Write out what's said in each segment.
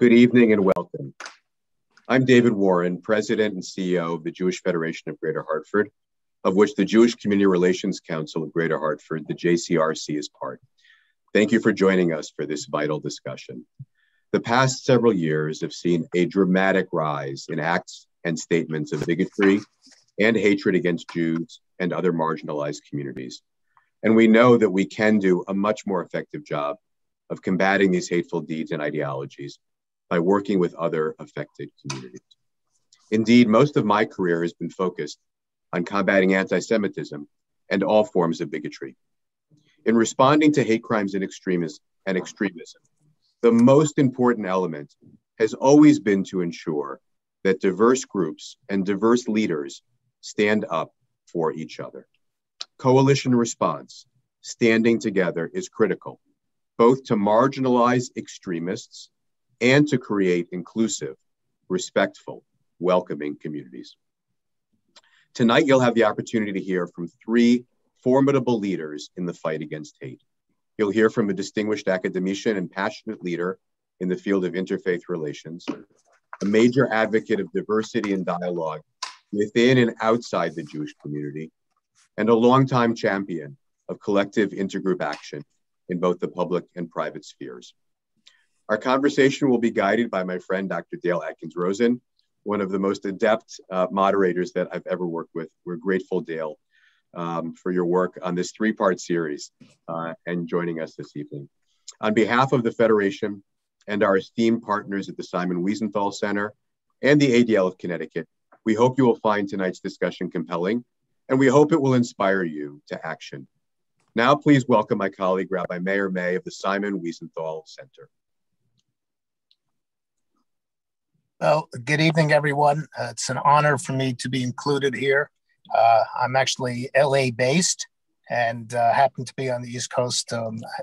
Good evening and welcome. I'm David Warren, President and CEO of the Jewish Federation of Greater Hartford, of which the Jewish Community Relations Council of Greater Hartford, the JCRC, is part. Thank you for joining us for this vital discussion. The past several years have seen a dramatic rise in acts and statements of bigotry and hatred against Jews and other marginalized communities. And we know that we can do a much more effective job of combating these hateful deeds and ideologies by working with other affected communities. Indeed, most of my career has been focused on combating anti-Semitism and all forms of bigotry. In responding to hate crimes and extremism, the most important element has always been to ensure that diverse groups and diverse leaders stand up for each other. Coalition response, standing together, is critical, both to marginalize extremists and to create inclusive, respectful, welcoming communities. Tonight, you'll have the opportunity to hear from three formidable leaders in the fight against hate. You'll hear from a distinguished academician and passionate leader in the field of interfaith relations, a major advocate of diversity and dialogue within and outside the Jewish community, and a longtime champion of collective intergroup action in both the public and private spheres. Our conversation will be guided by my friend, Dr. Dale Atkins-Rosen, one of the most adept moderators that I've ever worked with. We're grateful, Dale, for your work on this three-part series and joining us this evening. On behalf of the Federation and our esteemed partners at the Simon Wiesenthal Center and the ADL of Connecticut, we hope you will find tonight's discussion compelling, and we hope it will inspire you to action. Now, please welcome my colleague, Rabbi Meir May of the Simon Wiesenthal Center. Well, good evening, everyone. It's an honor for me to be included here. I'm actually LA based and happen to be on the East Coast.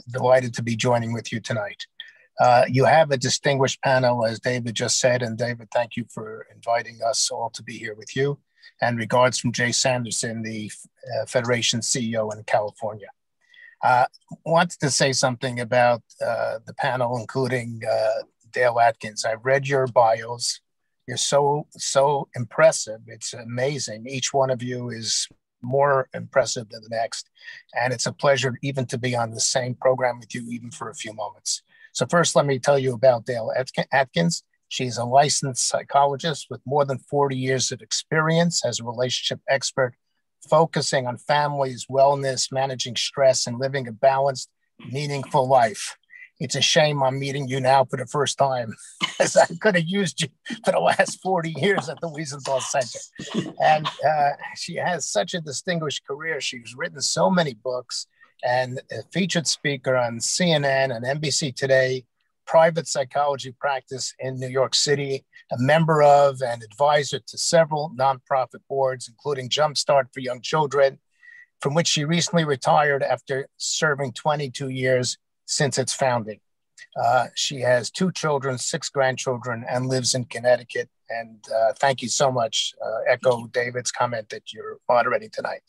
Delighted to be joining with you tonight. You have a distinguished panel, as David just said, and David, thank you for inviting us all to be here with you. And regards from Jay Sanderson, the Federation CEO in California. Wanted to say something about the panel, including Dale Atkins. I've read your bios. You're so impressive. It's amazing. Each one of you is more impressive than the next. And it's a pleasure even to be on the same program with you, even for a few moments. So first, let me tell you about Dale Atkins. She's a licensed psychologist with more than 40 years of experience as a relationship expert, focusing on families, wellness, managing stress, and living a balanced, meaningful life. It's a shame I'm meeting you now for the first time, as I could have used you for the last 40 years at the Wiesenthal Center. And she has such a distinguished career. She's written so many books and a featured speaker on CNN and NBC Today, private psychology practice in New York City, a member of and advisor to several nonprofit boards, including Jumpstart for Young Children, from which she recently retired after serving 22 years since its founding. She has 2 children, 6 grandchildren, and lives in Connecticut. And thank you so much. Echo David's comment that you're moderating tonight.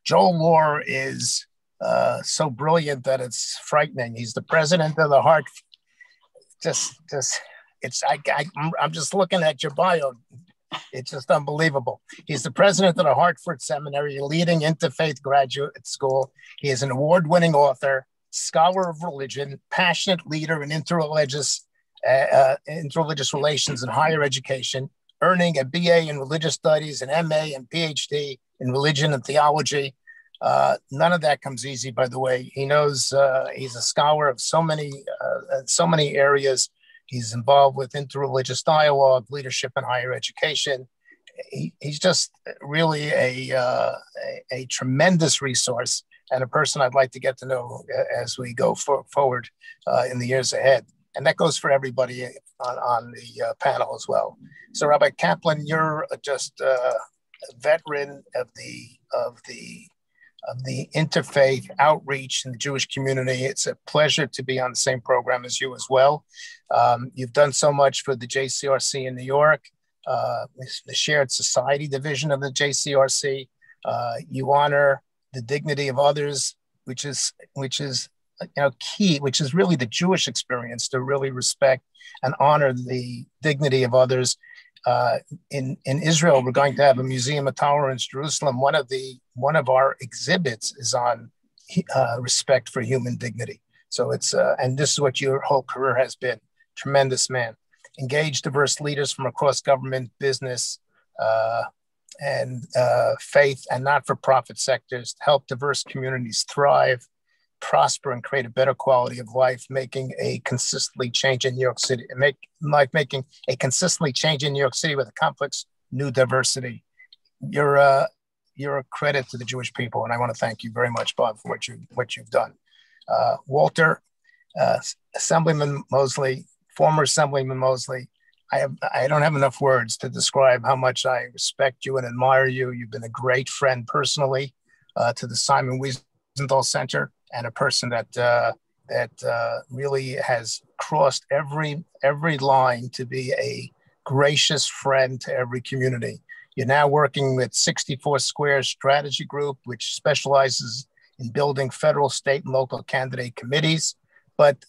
Joel Lohr is so brilliant that it's frightening. He's the president of the Hartford. I'm just looking at your bio. It's just unbelievable. He's the president of the Hartford Seminary, a leading interfaith graduate school. He is an award-winning author, scholar of religion, passionate leader in interreligious relations and higher education, earning a BA in religious studies, an MA and PhD in religion and theology. None of that comes easy, by the way. He knows he's a scholar of so many areas. He's involved with interreligious dialogue, leadership in higher education. He's just really a tremendous resource and a person I'd like to get to know as we go forward in the years ahead. And that goes for everybody on the panel as well. So Rabbi Kaplan, you're just a veteran of the interfaith outreach in the Jewish community. It's a pleasure to be on the same program as you as well. You've done so much for the JCRC in New York, the Shared Society division of the JCRC. You honor the dignity of others, which is key, which is really the Jewish experience, to really respect and honor the dignity of others. In Israel, we're going to have a Museum of Tolerance, Jerusalem. One of our exhibits is on respect for human dignity. So it's and this is what your whole career has been. Tremendous man. Engage diverse leaders from across government, business, and faith and not-for-profit sectors to help diverse communities thrive, prosper, and create a better quality of life, making a consistently change in New York City, and making a consistently change in New York City with a complex new diversity. You're a credit to the Jewish people, and I want to thank you very much, Bob, for what you've done. Walter, Assemblyman Mosley, former Assemblyman Mosley, I don't have enough words to describe how much I respect you and admire you. You've been a great friend personally to the Simon Wiesenthal Center, and a person that really has crossed every line to be a gracious friend to every community. You're now working with 64 Square Strategy Group, which specializes in building federal, state, and local candidate committees. But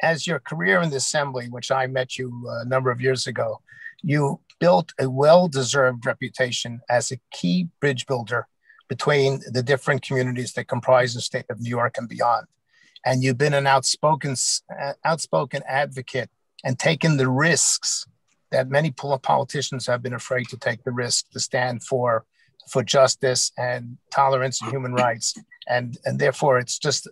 as your career in the Assembly, which I met you a number of years ago, you built a well-deserved reputation as a key bridge builder between the different communities that comprise the state of New York and beyond. And you've been an outspoken advocate and taken the risks that many politicians have been afraid to take, the risk to stand for justice and tolerance and human rights. And therefore, it's just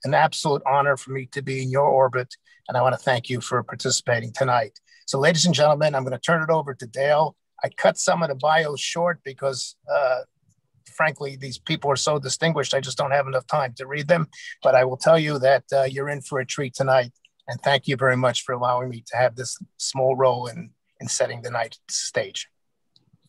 an absolute honor for me to be in your orbit. And I want to thank you for participating tonight. So ladies and gentlemen, I'm going to turn it over to Dale. I cut some of the bios short because frankly, these people are so distinguished, I just don't have enough time to read them. But I will tell you that you're in for a treat tonight. And thank you very much for allowing me to have this small role in setting the night stage.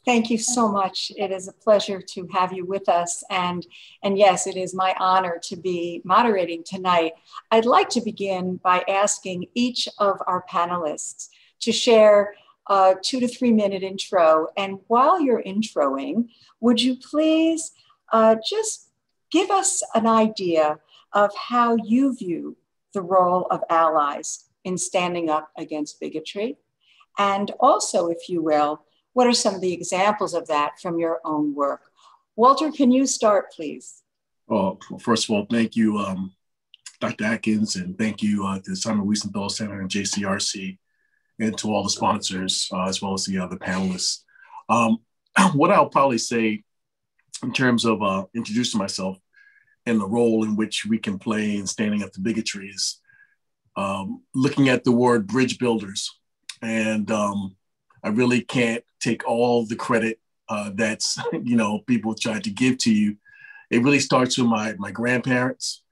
Thank you so much. It is a pleasure to have you with us. And yes, it is my honor to be moderating tonight. I'd like to begin by asking each of our panelists to share a 2 to 3 minute intro. And while you're introing, would you please just give us an idea of how you view the role of allies in standing up against bigotry? And also, if you will, what are some of the examples of that from your own work? Walter, can you start, please? Well, first of all, thank you, Dr. Atkins, and thank you to the Simon Wiesenthal Center and JCRC, and to all the sponsors, as well as the other panelists. What I'll probably say in terms of introducing myself and the role in which we can play in standing up to bigotry is looking at the word bridge builders. And I really can't take all the credit that's, people try to give to you. It really starts with my grandparents,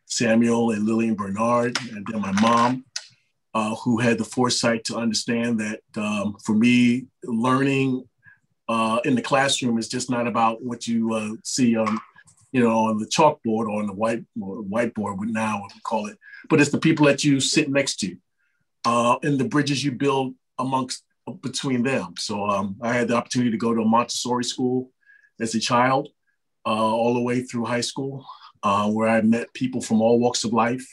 Samuel and Lillian Bernard, and then my mom, who had the foresight to understand that for me, learning in the classroom is just not about what you see on, on the chalkboard or on the whiteboard, now we call it, but it's the people that you sit next to and the bridges you build between them. So I had the opportunity to go to a Montessori school as a child, all the way through high school, where I met people from all walks of life,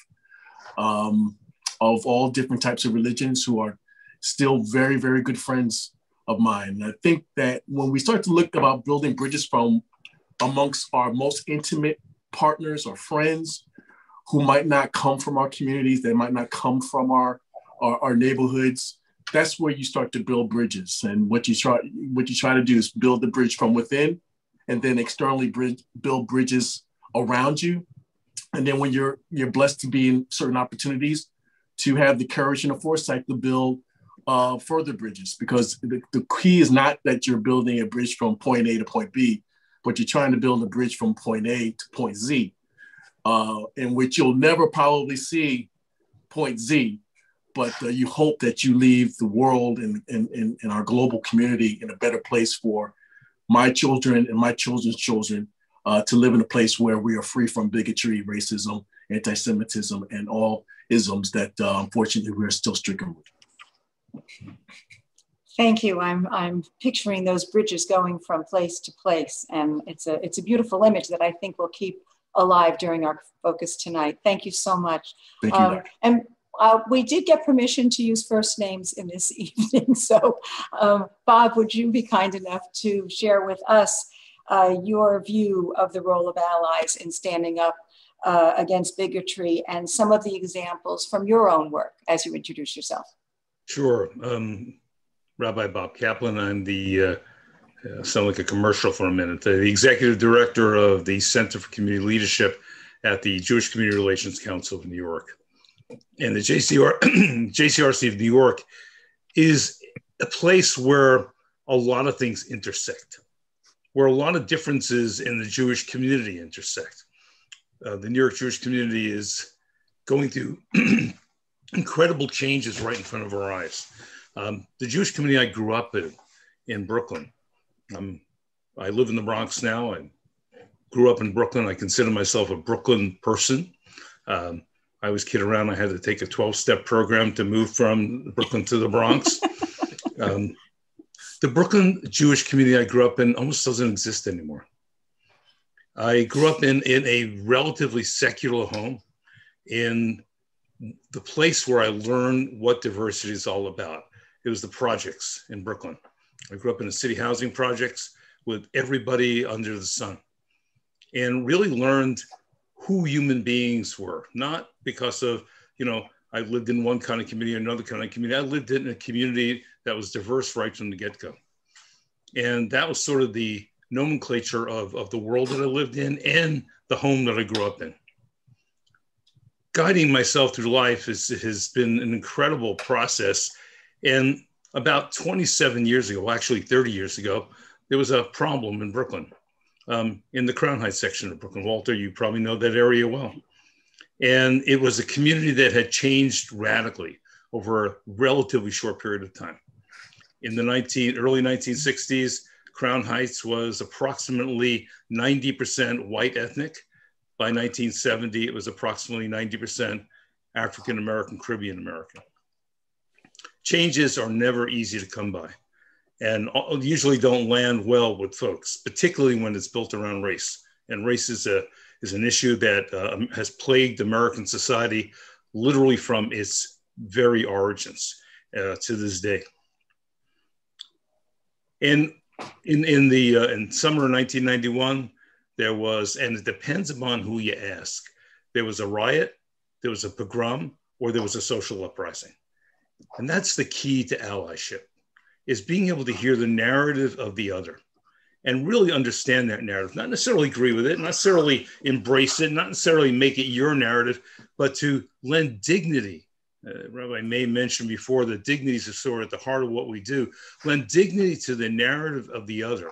of all different types of religions, who are still very, very good friends of mine. And I think that when we start to look about building bridges from amongst our most intimate partners or friends who might not come from our communities, they might not come from our neighborhoods, that's where you start to build bridges. And what you try to do is build the bridge from within, and then externally build bridges around you. And then when you're blessed to be in certain opportunities, to have the courage and the foresight to build further bridges. Because the key is not that you're building a bridge from point A to point B, but you're trying to build a bridge from point A to point Z, in which you'll never probably see point Z, but you hope that you leave the world and our global community in a better place for my children and my children's children to live in a place where we are free from bigotry, racism, anti-Semitism, and all isms that unfortunately we're still stricken with. Thank you. I'm picturing those bridges going from place to place, and it's a beautiful image that I think will keep alive during our focus tonight. Thank you so much. Thank you, and we did get permission to use first names in this evening. So Bob, would you be kind enough to share with us your view of the role of allies in standing up against bigotry and some of the examples from your own work as you introduce yourself? Sure. Rabbi Bob Kaplan. I'm the, sound like a commercial for a minute, the executive director of the Center for Community Leadership at the Jewish Community Relations Council of New York. And the JCRC of New York is a place where a lot of things intersect, where a lot of differences in the Jewish community intersect. The New York Jewish community is going through incredible changes right in front of our eyes. The Jewish community I grew up in Brooklyn. I live in the Bronx now. I grew up in Brooklyn. I consider myself a Brooklyn person. I was kidding around. I had to take a 12-step program to move from Brooklyn to the Bronx. The Brooklyn Jewish community I grew up in almost doesn't exist anymore. I grew up in a relatively secular home, in the place where I learned what diversity is all about. It was the projects in Brooklyn. I grew up in the city housing projects with everybody under the sun, and really learned who human beings were, not because of, I lived in one kind of community or another kind of community. I lived in a community that was diverse right from the get-go. And that was sort of the nomenclature of the world that I lived in and the home that I grew up in. Guiding myself through life has been an incredible process. And about 27 years ago, well, actually 30 years ago, there was a problem in Brooklyn, in the Crown Heights section of Brooklyn. Walter, you probably know that area well. And it was a community that had changed radically over a relatively short period of time. In the early 1960s, Crown Heights was approximately 90% white ethnic. By 1970, it was approximately 90% African-American, Caribbean American. Changes are never easy to come by, and usually don't land well with folks, particularly when it's built around race. And race is an issue that has plagued American society literally from its very origins to this day. And in summer of 1991, there was, and it depends upon who you ask, there was a riot, there was a pogrom, or there was a social uprising. And that's the key to allyship, is being able to hear the narrative of the other and really understand that narrative, not necessarily agree with it, not necessarily embrace it, not necessarily make it your narrative, but to lend dignity. Rabbi May mentioned before that dignity is sort of at the heart of what we do. Lend dignity to the narrative of the other,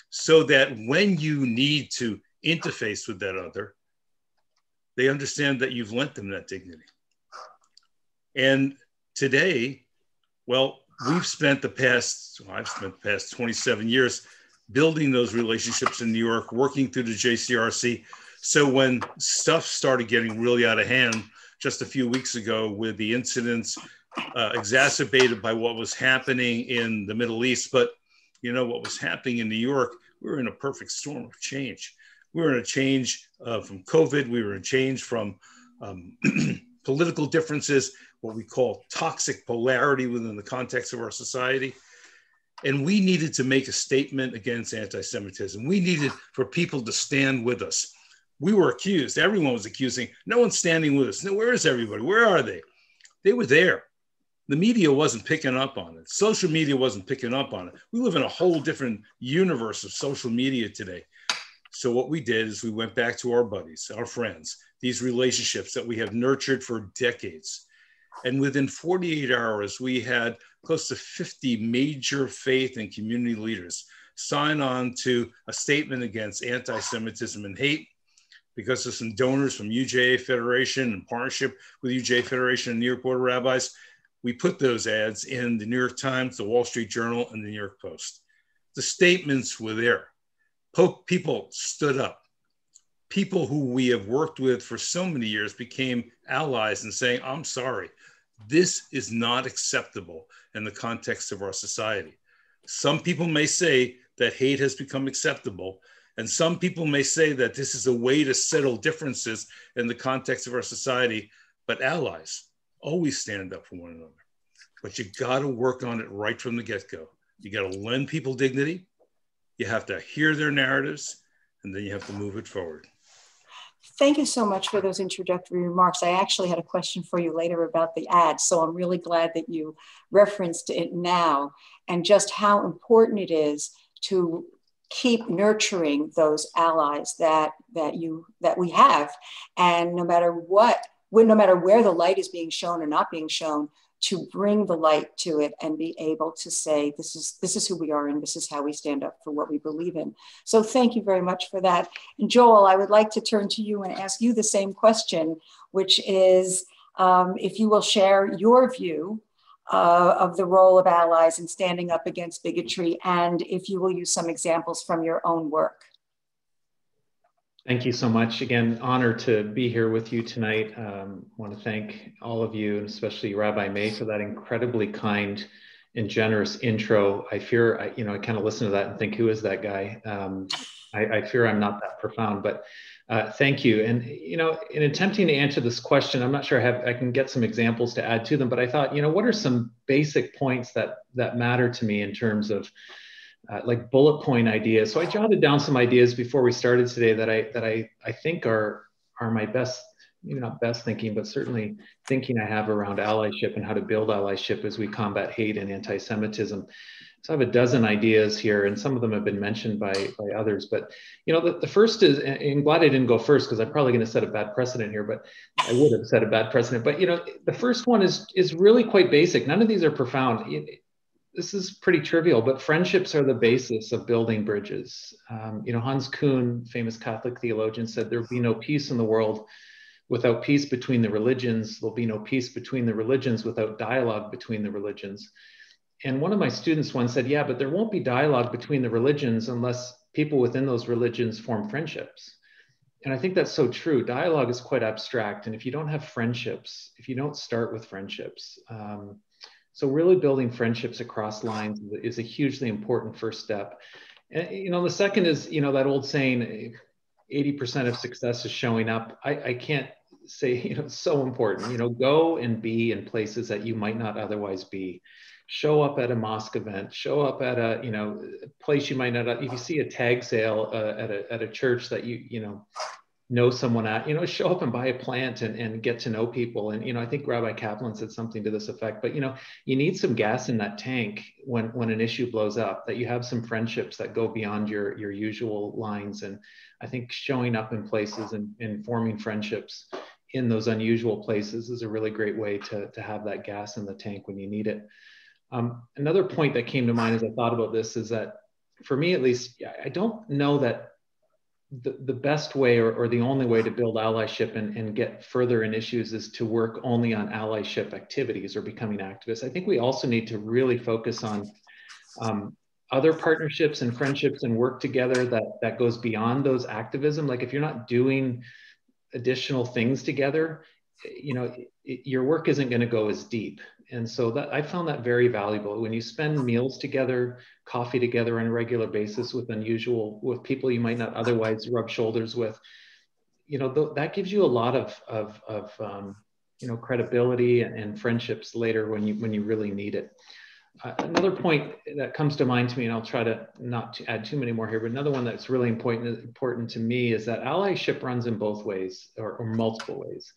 so that when you need to interface with that other, they understand that you've lent them that dignity. And today, well, I've spent the past 27 years building those relationships in New York, working through the JCRC. So when stuff started getting really out of hand just a few weeks ago with the incidents exacerbated by what was happening in the Middle East, but what was happening in New York, we were in a perfect storm of change. We were in a change from COVID. We were in change from political differences, what we call toxic polarity within the context of our society. And we needed to make a statement against anti-Semitism. We needed for people to stand with us. We were accused. Everyone was accusing. No one's standing with us. No, where is everybody? Where are they? They were there. The media wasn't picking up on it. Social media wasn't picking up on it. We live in a whole different universe of social media today. So what we did is we went back to our buddies, our friends, these relationships that we have nurtured for decades. And within 48 hours, we had close to 50 major faith and community leaders sign on to a statement against anti-Semitism and hate, because of some donors from UJA Federation in partnership with UJA Federation and New York Board of Rabbis. We put those ads in the New York Times, the Wall Street Journal, and the New York Post. The statements were there. People stood up. People who we have worked with for so many years became allies and saying, I'm sorry, this is not acceptable in the context of our society. Some people may say that hate has become acceptable, And some people may say that this is a way to settle differences in the context of our society, but allies always stand up for one another. But you got to work on it right from the get-go. You got to lend people dignity. You have to hear their narratives, and then you have to move it forward. Thank you so much for those introductory remarks. I actually had a question for you later about the ad, so I'm really glad that you referenced it now, and just how important it is to keep nurturing those allies that we have, and no matter where the light is being shown or not being shown, to bring the light to it and be able to say, this is who we are and this is how we stand up for what we believe in. So thank you very much for that. And Joel, I would like to turn to you and ask you the same question, which is if you will share your view of the role of allies in standing up against bigotry, and if you will use some examples from your own work. Thank you so much. Again, honored to be here with you tonight. Want to thank all of you, and especially Rabbi May, for that incredibly kind and generous intro. I fear, I kind of listen to that and think, who is that guy? I fear I'm not that profound, but thank you. And, in attempting to answer this question, I'm not sure I can get some examples to add to them, but I thought, what are some basic points that matter to me in terms of like bullet point ideas. So I jotted down some ideas before we started today that I think are my best, maybe not best thinking, but certainly thinking I have around allyship and how to build allyship as we combat hate and anti-Semitism. So I have a dozen ideas here, and some of them have been mentioned by others. But the first is, and I'm glad I didn't go first because I'm probably going to set a bad precedent here, but I would have set a bad precedent. But the first one is really quite basic. None of these are profound. This is pretty trivial, but friendships are the basis of building bridges. Hans Kuhn, famous Catholic theologian, said there will be no peace in the world without peace between the religions. There'll be no peace between the religions without dialogue between the religions. And one of my students once said, yeah, but there won't be dialogue between the religions unless people within those religions form friendships. And I think that's so true. Dialogue is quite abstract. And if you don't have friendships, if you don't start with friendships, so really building friendships across lines is a hugely important first step. And, the second is, that old saying, 80% of success is showing up. I can't say, it's so important, go and be in places that you might not otherwise be. Show up at a mosque event, show up at a, place you might not, if you see a tag sale at a church that know someone at, show up and buy a plant and get to know people. And, I think Rabbi Kaplan said something to this effect, but, you need some gas in that tank when an issue blows up, that you have some friendships that go beyond your usual lines. And I think showing up in places and forming friendships in those unusual places is a really great way to have that gas in the tank when you need it. Another point that came to mind as I thought about this is that, for me at least, I don't know that the best way or the only way to build allyship and get further in issues is to work only on allyship activities or becoming activists. I think we also need to really focus on other partnerships and friendships and work together that goes beyond those activism. Like if you're not doing additional things together, your work isn't going to go as deep. And so that I found that very valuable. When you spend meals together, coffee together on a regular basis with people you might not otherwise rub shoulders with, that gives you a lot of credibility and friendships later when you really need it. Another point that comes to mind to me, and I'll try to not to add too many more here, but another one that's really important to me is that allyship runs in both ways or multiple ways.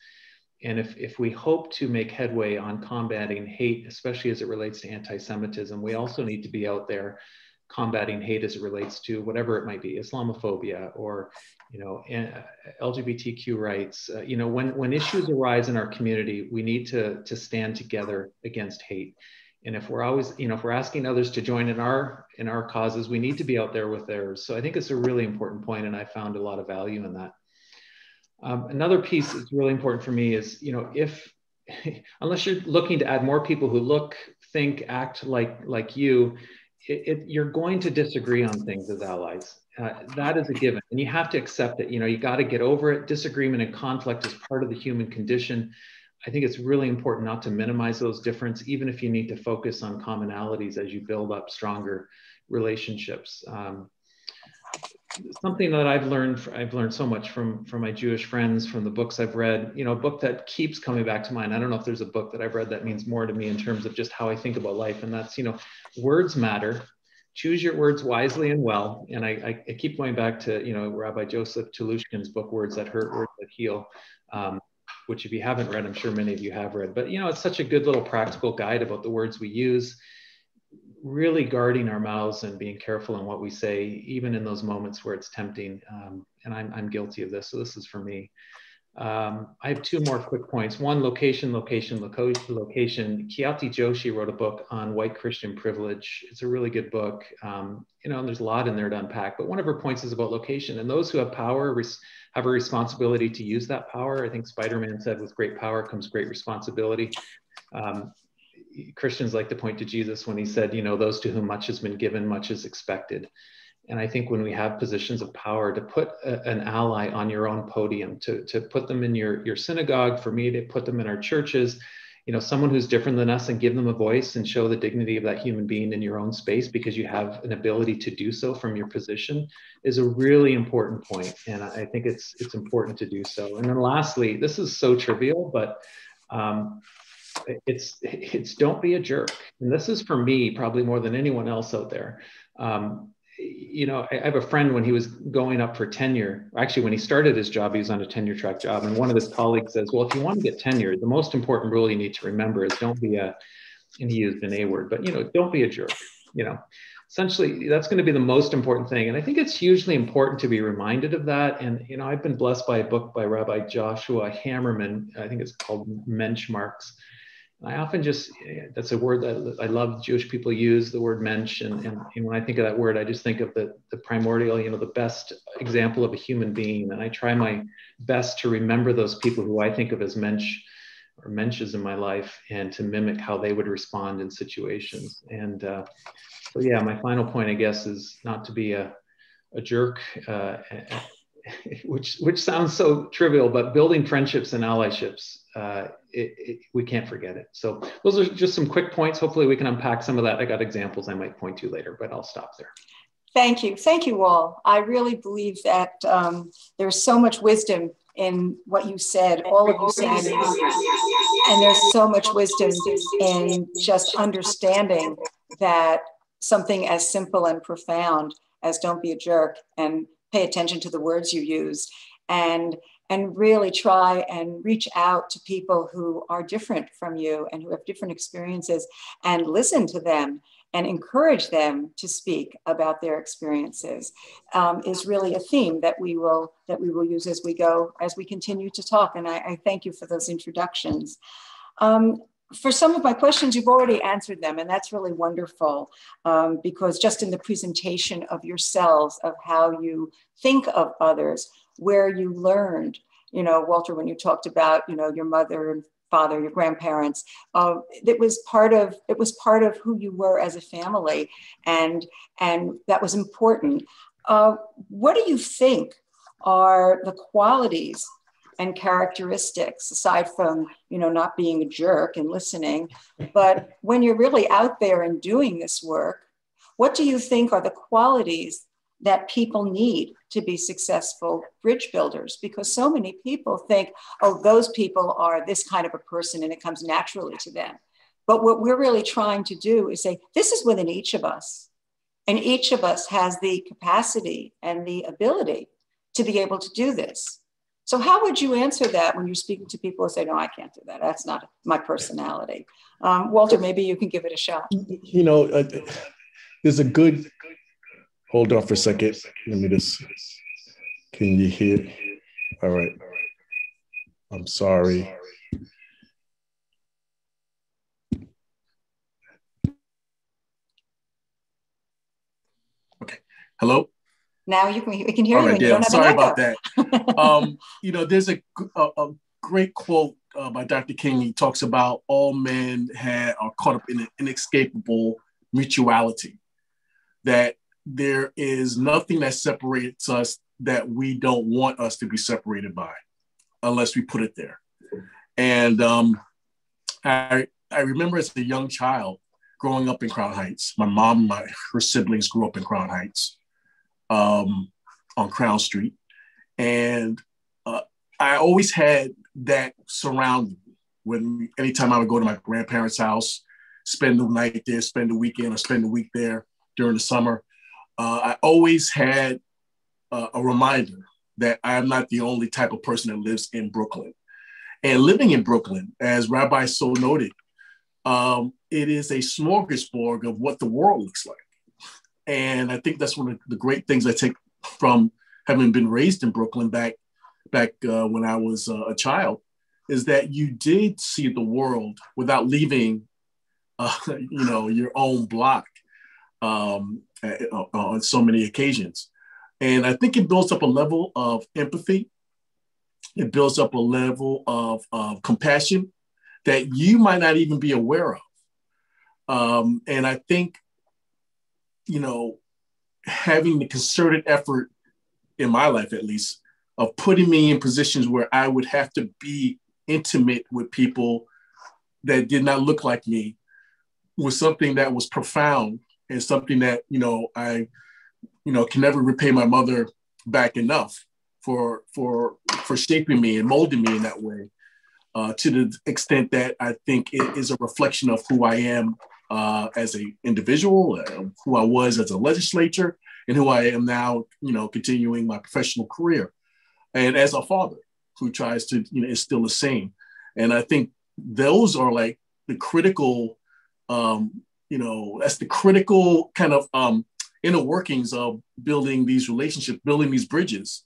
And if we hope to make headway on combating hate, especially as it relates to anti-Semitism, we also need to be out there combating hate as it relates to whatever it might be, Islamophobia or, LGBTQ rights. When issues arise in our community, we need to stand together against hate. And if we're always, if we're asking others to join in our causes, we need to be out there with theirs. So I think it's a really important point, and I found a lot of value in that. Another piece that's really important for me is, unless you're looking to add more people who look, think, act like you, you're going to disagree on things as allies. That is a given, and you have to accept it. You got to get over it. Disagreement and conflict is part of the human condition. I think it's really important not to minimize those differences, even if you need to focus on commonalities as you build up stronger relationships. something that I've learned so much from my Jewish friends, from the books I've read, you know, a book that keeps coming back to mind. I don't know if there's a book that I've read that means more to me in terms of just how I think about life. And that's, you know, words matter. Choose your words wisely and well. And I keep going back to, you know, Rabbi Joseph Telushkin's book, Words That Hurt, Words That Heal, which if you haven't read, I'm sure many of you have read. But, you know, it's such a good little practical guide about the words we use, really guarding our mouths and being careful in what we say, even in those moments where it's tempting. And I'm guilty of this. So this is for me. I have two more quick points. One, location. Kiati Joshi wrote a book on white Christian privilege. It's a really good book. You know, and there's a lot in there to unpack, but one of her points is about location, and those who have power have a responsibility to use that power. I think Spider-Man said, with great power comes great responsibility. Christians like to point to Jesus when he said, you know, those to whom much has been given, much is expected. And I think when we have positions of power, to put an ally on your own podium, to put them in your synagogue, for me to put them in our churches, you know, someone who's different than us, and give them a voice and show the dignity of that human being in your own space, because you have an ability to do so from your position, is a really important point. And I think it's important to do so. And then lastly, this is so trivial, but it's don't be a jerk. And this is for me, probably more than anyone else out there. You know, I have a friend, when he was going up for tenure, actually when he started his job, he was on a tenure track job. And one of his colleagues says, well, if you want to get tenure, the most important rule you need to remember is don't be and he used an A word, but, you know, don't be a jerk. You know, essentially that's going to be the most important thing. And I think it's hugely important to be reminded of that. And, you know, I've been blessed by a book by Rabbi Joshua Hammerman. I think it's called Mensch Marks. I often that's a word that I love Jewish people use, the word mensch. And when I think of that word, I just think of the primordial, you know, the best example of a human being. And I try my best to remember those people who I think of as mensch or mensches in my life, and to mimic how they would respond in situations. And so, yeah, my final point, I guess, is not to be a jerk, which sounds so trivial, but building friendships and allyships, we can't forget it. So those are just some quick points. Hopefully we can unpack some of that. I got examples I might point to later, but I'll stop there. Thank you. Thank you all. I really believe that there's so much wisdom in what you said, all of you said, and there's so much wisdom in just understanding that something as simple and profound as don't be a jerk, and pay attention to the words you use, and really try and reach out to people who are different from you and who have different experiences, and listen to them and encourage them to speak about their experiences, is really a theme that we will use as we continue to talk. And I thank you for those introductions. For some of my questions, you've already answered them, and that's really wonderful, because just in the presentation of yourselves, of how you think of others, where you learned, you know, Walter, when you talked about, you know, your mother and father, your grandparents, it was part of who you were as a family, and that was important. What do you think are the qualities and characteristics, aside from, you know, not being a jerk and listening, but when you're really out there and doing this work, what do you think are the qualities that people need to be successful bridge builders? Because so many people think, oh, those people are this kind of a person and it comes naturally to them. But what we're really trying to do is say, this is within each of us. And each of us has the capacity and the ability to be able to do this. So how would you answer that when you're speaking to people who say, no, I can't do that. That's not my personality. Walter, maybe you can give it a shot. You know, there's a good, hold on for a second. Let me just, can you hear? All right. I'm sorry. Okay. Hello? Now we can hear you. Right, you don't have sorry an echo. about that. You know, there's a great quote by Dr. King. He talks about all men are caught up in an inescapable mutuality, that there is nothing that separates us that we don't want us to be separated by, unless we put it there. And I remember as a young child growing up in Crown Heights. My mom, her siblings grew up in Crown Heights. on Crown Street. And I always had that surrounding me. Anytime I would go to my grandparents' house, spend the night there, spend the weekend, or spend the week there during the summer, I always had a reminder that I am not the only type of person that lives in Brooklyn. And living in Brooklyn, as Rabbi so noted, it is a smorgasbord of what the world looks like. And I think that's one of the great things I take from having been raised in Brooklyn back when I was a child, is that you did see the world without leaving, your own block on so many occasions. And I think it builds up a level of empathy. It builds up a level of compassion that you might not even be aware of. And I think, having the concerted effort in my life, at least, of putting me in positions where I would have to be intimate with people that did not look like me was something that was profound, and something that, I can never repay my mother back enough for shaping me and molding me in that way, to the extent that I think it is a reflection of who I am as an individual, who I was as a legislator, and who I am now, continuing my professional career, and as a father who tries to, instill the same. And I think those are like the critical, that's the critical kind of inner workings of building these relationships, building these bridges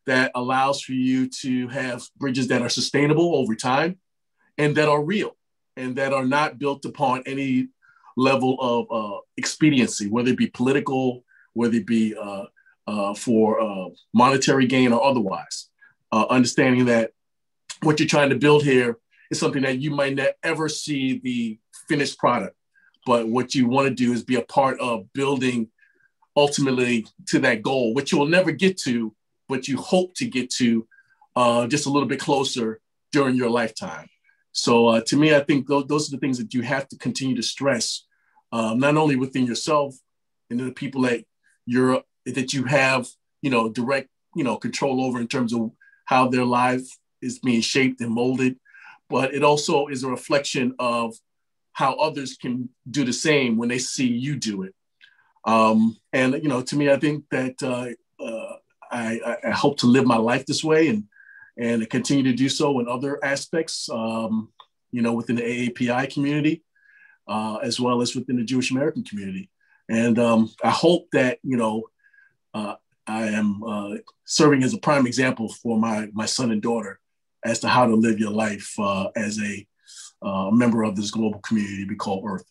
that allows for you to have bridges that are sustainable over time and that are real and that are not built upon any level of expediency, whether it be political, whether it be for monetary gain or otherwise. Understanding that what you're trying to build here is something that you might not ever see the finished product, but what you want to do is be a part of building ultimately to that goal, which you will never get to, but you hope to get to just a little bit closer during your lifetime. So to me, I think those are the things that you have to continue to stress, not only within yourself and the people that you have, direct, control over in terms of how their life is being shaped and molded, but it also is a reflection of how others can do the same when they see you do it. And, to me, I think that I hope to live my life this way and continue to do so in other aspects, within the AAPI community, as well as within the Jewish American community. And I hope that, I am serving as a prime example for my son and daughter as to how to live your life as a member of this global community we call Earth.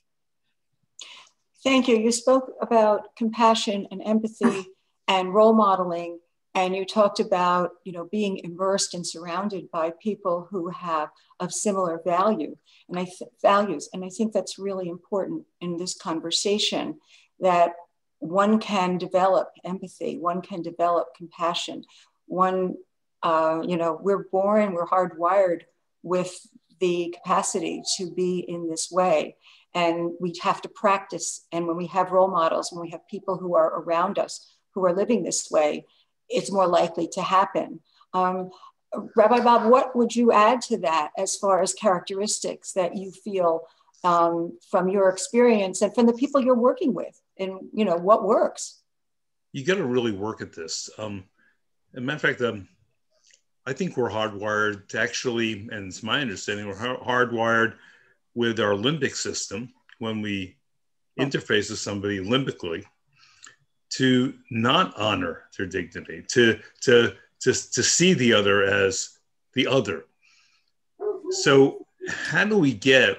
Thank you. You spoke about compassion and empathy and role modeling, and you talked about, being immersed and surrounded by people who have of similar values. And I think that's really important in this conversation, that one can develop empathy, one can develop compassion. We're hardwired with the capacity to be in this way. And we have to practice. And when we have role models, when we have people who are around us who are living this way, it's more likely to happen. Rabbi Bob, what would you add to that as far as characteristics that you feel from your experience and from the people you're working with, and what works? You got to really work at this. As a matter of fact, I think we're hardwired to actually, and it's my understanding, we're hardwired with our limbic system when we interface with somebody limbically to not honor their dignity, to see the other as the other. So how do we get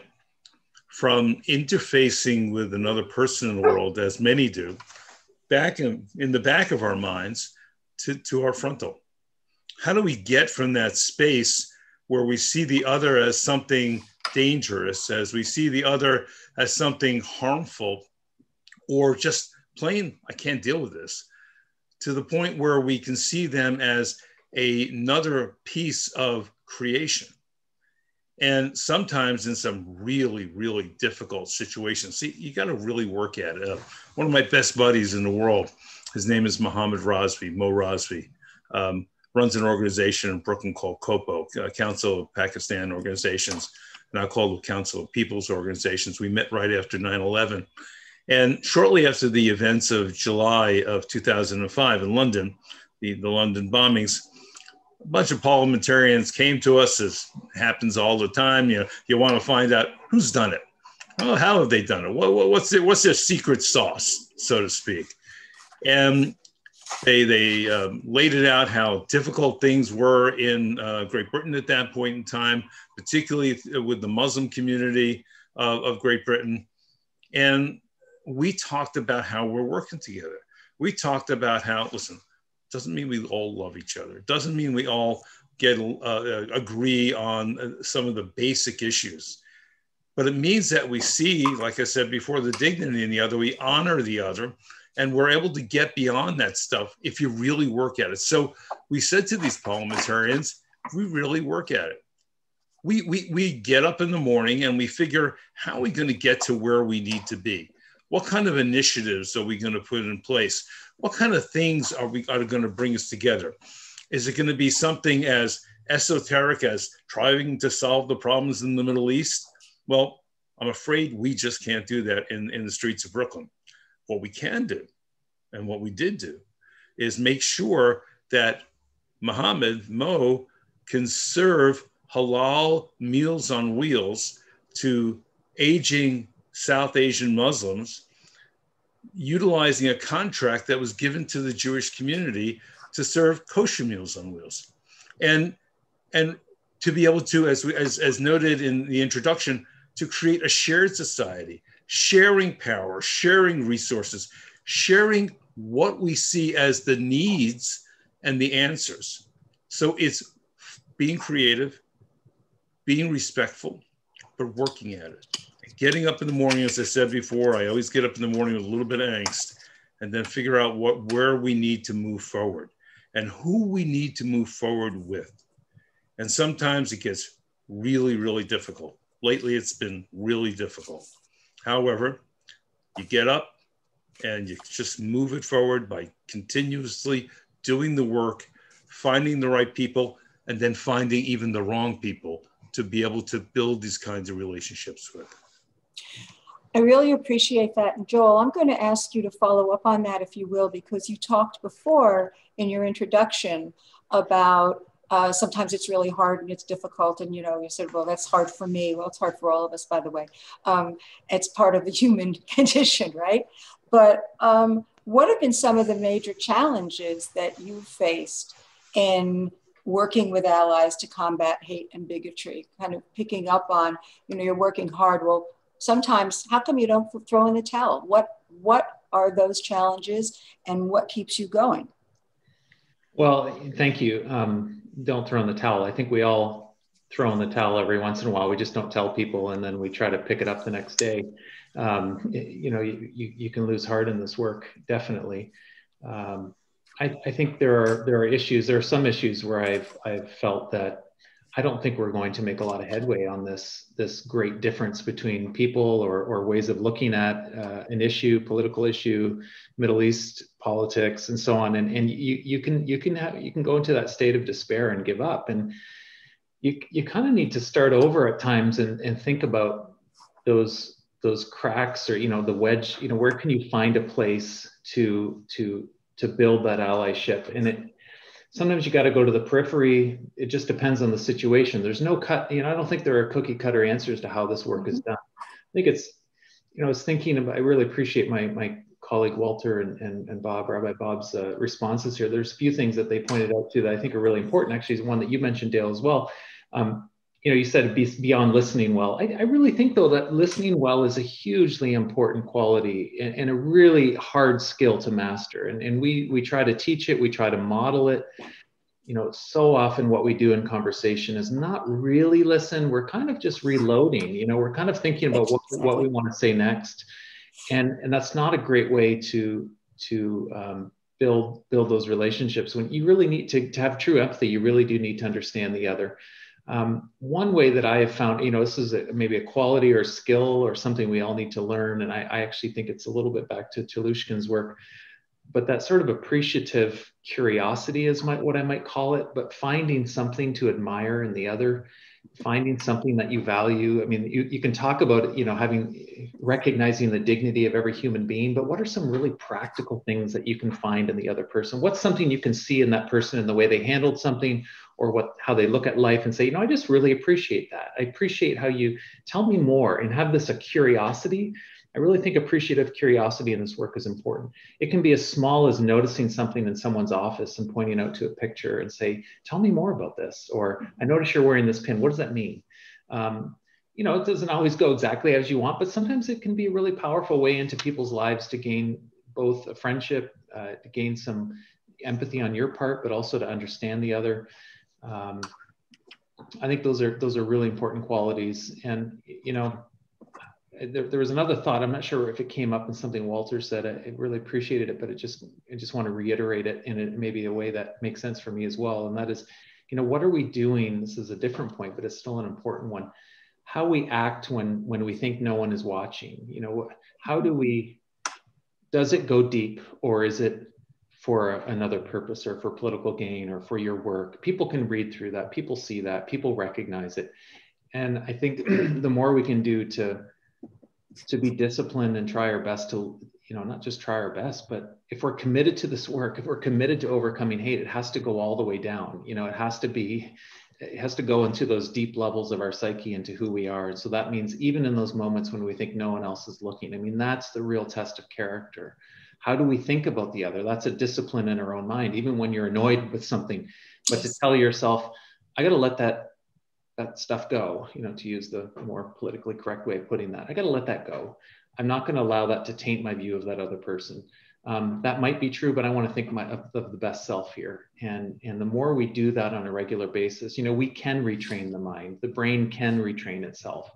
from interfacing with another person in the world, as many do, back in the back of our minds to our frontal? How do we get from that space where we see the other as something dangerous, as we see the other as something harmful, or just plain, I can't deal with this, to the point where we can see them as another piece of creation? And sometimes in some really, really difficult situations, see, you got to really work at it. One of my best buddies in the world His name is Mohammed Razvi, Mo Razvi. Runs an organization in Brooklyn called COPO, Council of Pakistan Organizations, now called the Council of People's Organizations. We met right after 9/11. And shortly after the events of July of 2005 in London, the London bombings, a bunch of parliamentarians came to us, as happens all the time. You want to find out who's done it. Oh, how have they done it? What's their secret sauce, so to speak? And they laid it out how difficult things were in Great Britain at that point in time, particularly with the Muslim community of Great Britain. And we talked about how we're working together. We talked about how, listen, doesn't mean we all love each other. It doesn't mean we all agree on some of the basic issues. But it means that we see, like I said before, the dignity in the other, we honor the other, and we're able to get beyond that stuff if you really work at it. So we said to these parliamentarians, we really work at it. We get up in the morning and we figure, how are we going to get to where we need to be? What kind of initiatives are we going to put in place? What kind of things are going to bring us together? Is it going to be something as esoteric as trying to solve the problems in the Middle East? Well, I'm afraid we just can't do that in the streets of Brooklyn. What we can do, and what we did do, is make sure that Mo can serve halal meals on wheels to aging South Asian Muslims, utilizing a contract that was given to the Jewish community to serve kosher meals on wheels. And to be able to, as noted in the introduction, to create a shared society, sharing power, sharing resources, sharing what we see as the needs and the answers. So it's being creative, being respectful, but working at it. Getting up in the morning, as I said before, I always get up in the morning with a little bit of angst, and then figure out where we need to move forward and who we need to move forward with. And sometimes it gets really, really difficult. Lately, it's been really difficult. However, you get up and you just move it forward by continuously doing the work, finding the right people, and then finding even the wrong people to be able to build these kinds of relationships with. I really appreciate that. And Joel, I'm going to ask you to follow up on that, if you will, because you talked before in your introduction about sometimes it's really hard and it's difficult. And, you said, well, that's hard for me. Well, it's hard for all of us, by the way. It's part of the human condition, right? But what have been some of the major challenges that you faced in working with allies to combat hate and bigotry? Kind of picking up on, you're working hard. Well, sometimes, how come you don't throw in the towel? What are those challenges and what keeps you going? Well, thank you. Don't throw in the towel. I think we all throw in the towel every once in a while. We just don't tell people, and then we try to pick it up the next day. You can lose heart in this work, definitely. I think there are issues. There are some issues where I've felt that I don't think we're going to make a lot of headway on this great difference between people or ways of looking at an issue, political issue, Middle East politics, and so on. And you can go into that state of despair and give up. And you kind of need to start over at times and think about those cracks, or the wedge. Where can you find a place to build that allyship? And sometimes you got to go to the periphery. It just depends on the situation. There's no cut. I don't think there are cookie cutter answers to how this work is done. I think it's, I was thinking about, I really appreciate my colleague Walter and Bob, Rabbi Bob's responses here. There's a few things that they pointed out too that I think are really important. Actually, is one that you mentioned, Dale, as well. You said beyond listening well. I really think, though, that listening well is a hugely important quality and a really hard skill to master. And we try to teach it, we try to model it. So often what we do in conversation is not really listen. We're kind of just reloading. We're kind of thinking about what we want to say next, and that's not a great way to build those relationships. When you really need to have true empathy, you really do need to understand the other. One way that I have found, this is maybe a quality or skill or something we all need to learn, and I actually think it's a little bit back to Telushkin's work. but that sort of appreciative curiosity is what I might call it, but finding something to admire in the other, finding something that you value. I mean, you can talk about, recognizing the dignity of every human being, but what are some really practical things that you can find in the other person? What's something you can see in that person in the way they handled something, or how they look at life and say, I just really appreciate that. I appreciate how you tell me more, and have this a curiosity. I really think appreciative curiosity in this work is important. It can be as small as noticing something in someone's office and pointing out to a picture and say, tell me more about this. Or I notice you're wearing this pin. What does that mean? It doesn't always go exactly as you want, but sometimes it can be a really powerful way into people's lives to gain both a friendship, to gain some empathy on your part, but also to understand the other. I think those are really important qualities. And, there was another thought. I'm not sure if it came up in something Walter said. I really appreciated it, but I just want to reiterate it in maybe a way that makes sense for me as well. And that is, what are we doing? This is a different point, but it's still an important one. How we act when we think no one is watching. Does it go deep, or is it for another purpose, or for political gain, or for your work? People can read through that. People see that. People recognize it. And I think the more we can do to be disciplined and try our best to, not just try our best, but if we're committed to this work, if we're committed to overcoming hate, it has to go all the way down. It has to go into those deep levels of our psyche, into who we are. And so that means even in those moments when we think no one else is looking, that's the real test of character. How do we think about the other? That's a discipline in our own mind, even when you're annoyed with something, but to tell yourself, I got to let that stuff go, to use the more politically correct way of putting that. I got to let that go. I'm not going to allow that to taint my view of that other person. That might be true, but I want to think of the best self here. And the more we do that on a regular basis, we can retrain the mind. The brain can retrain itself.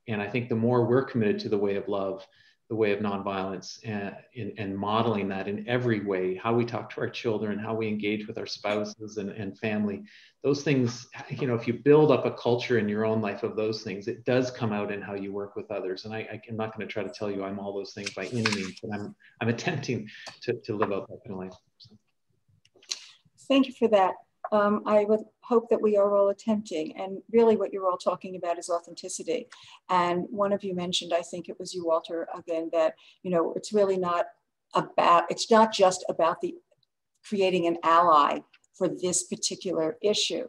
And I think the more we're committed to the way of love, the way of nonviolence, and modeling that in every way, how we talk to our children, how we engage with our spouses and family, those things, if you build up a culture in your own life of those things, it does come out in how you work with others. And I'm not going to try to tell you I'm all those things by any means, but I'm attempting to live out that kind of life. So. Thank you for that. I would hope that we are all attempting, and really what you're all talking about is authenticity. And one of you mentioned, I think it was you, Walter, again, that, it's really not just about creating an ally for this particular issue.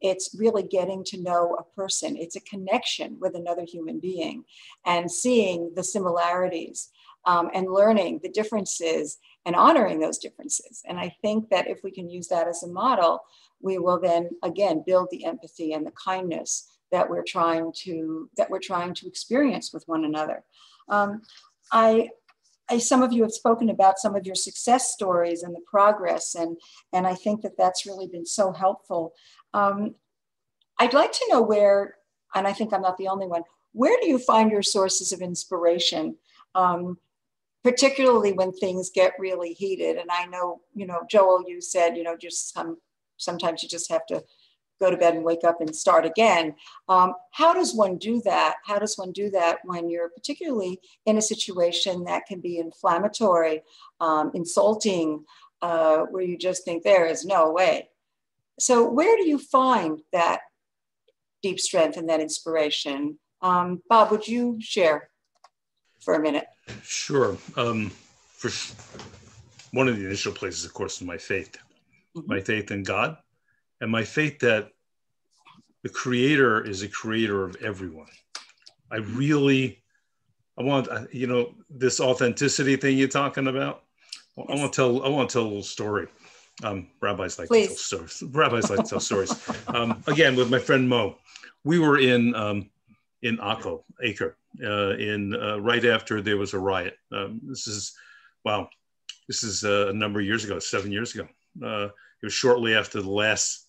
It's really getting to know a person. It's a connection with another human being and seeing the similarities and learning the differences and honoring those differences. And I think that if we can use that as a model, we will then again build the empathy and the kindness that we're trying to experience with one another. Some of you have spoken about some of your success stories and the progress, and I think that that's really been so helpful. I'd like to know where, and I think I'm not the only one, where do you find your sources of inspiration? Particularly when things get really heated. And I know, Joel, you said, sometimes you just have to go to bed and wake up and start again. How does one do that? How does one do that when you're particularly in a situation that can be inflammatory, insulting, where you just think there is no way? So where do you find that deep strength and that inspiration? Bob, would you share for a minute? Sure. First, one of the initial places, of course, is my faith. My faith in God, and my faith that the Creator is a creator of everyone. I want, this authenticity thing you're talking about. Yes. I want to tell a little story. Rabbis like to tell stories. Rabbis like to tell stories. Again, with my friend Mo, we were in Acre, right after there was a riot. This is a number of years ago, 7 years ago. It was shortly after the last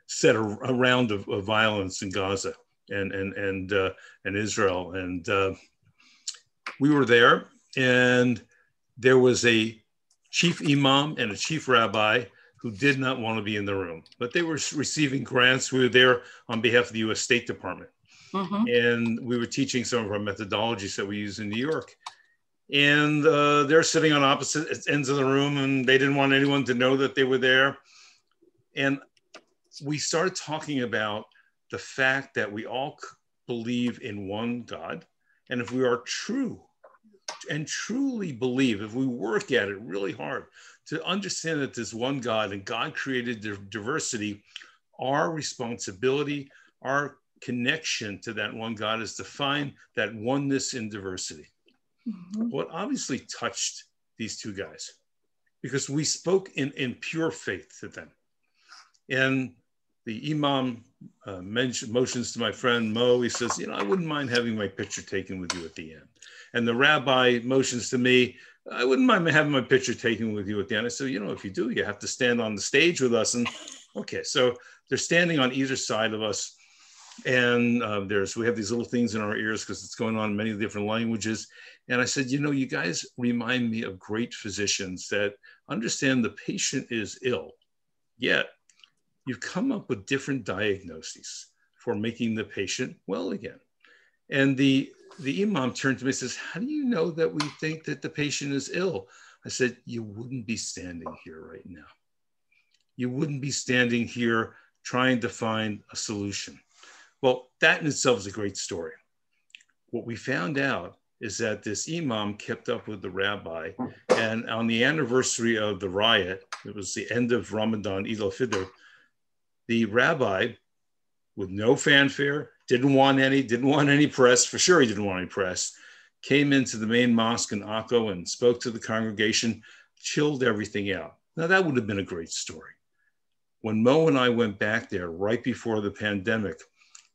set a round of violence in Gaza and Israel, and we were there, and there was a chief imam and a chief rabbi who did not want to be in the room, but they were receiving grants. We were there on behalf of the U.S. State Department, and we were teaching some of our methodologies that we use in New York. And they're sitting on opposite ends of the room, and they didn't want anyone to know that they were there. And we started talking about the fact that we all believe in one God. And if we are true and truly believe, if we work at it really hard to understand that there's one God and God created diversity, our responsibility, our connection to that one God is to find that oneness in diversity. Mm-hmm. What obviously touched these two guys, because we spoke in pure faith to them. And the imam motions to my friend Mo. He says, I wouldn't mind having my picture taken with you at the end. And the rabbi motions to me, I wouldn't mind having my picture taken with you at the end. I said, if you do, you have to stand on the stage with us. And okay, so they're standing on either side of us. And we have these little things in our ears because it's going on in many different languages. And I said, you guys remind me of great physicians that understand the patient is ill, yet you've come up with different diagnoses for making the patient well again. And the imam turned to me and says, how do you know that we think that the patient is ill? I said, you wouldn't be standing here right now. You wouldn't be standing here trying to find a solution. Well, that in itself is a great story. What we found out is that this imam kept up with the rabbi, and on the anniversary of the riot, it was the end of Ramadan, Eid al-Fitr, the rabbi, with no fanfare, didn't want any press, for sure he didn't want any press, came into the main mosque in Akko and spoke to the congregation, chilled everything out. Now that would have been a great story. When Mo and I went back there right before the pandemic,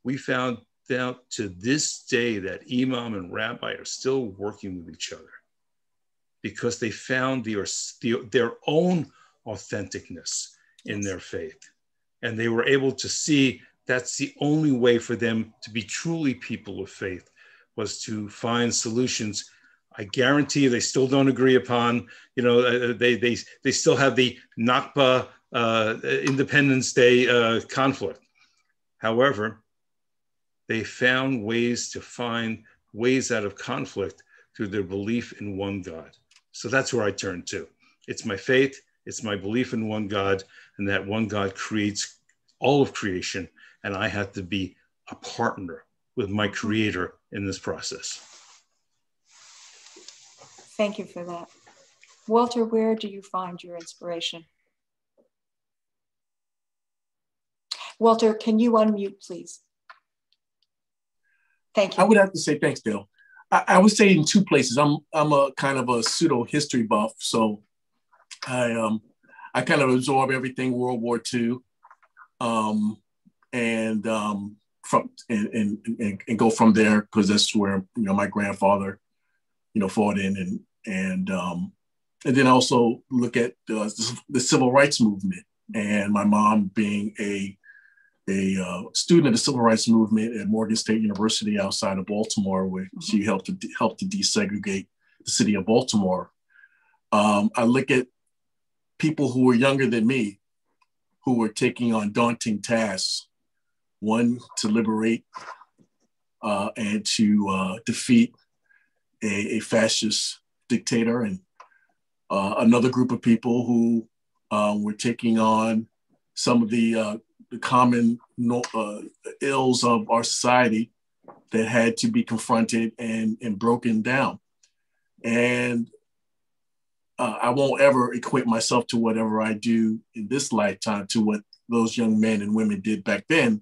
we found out to this day that imam and rabbi are still working with each other because they found their own authenticness in their faith. And they were able to see that's the only way for them to be truly people of faith, was to find solutions. I guarantee you they still don't agree upon, they still have the Nakba Independence Day conflict. However, they found ways to find ways out of conflict through their belief in one God. So that's where I turn to. It's my faith, it's my belief in one God, and that one God creates all of creation, and I have to be a partner with my creator in this process. Thank you for that. Walter, where do you find your inspiration? Walter, can you unmute, please? Thank you. I would have to say thanks, Dale. I would say in two places. I'm a kind of a pseudo history buff, so I kind of absorb everything World War II, and go from there, because that's where my grandfather fought in, and then also look at the civil rights movement, and my mom being a student of the civil rights movement at Morgan State University outside of Baltimore, where she helped to desegregate the city of Baltimore. I look at people who were younger than me, who were taking on daunting tasks, one to liberate and to defeat a fascist dictator, and another group of people who were taking on some of the common ills of our society that had to be confronted and broken down. And I won't ever equate myself to whatever I do in this lifetime to what those young men and women did back then.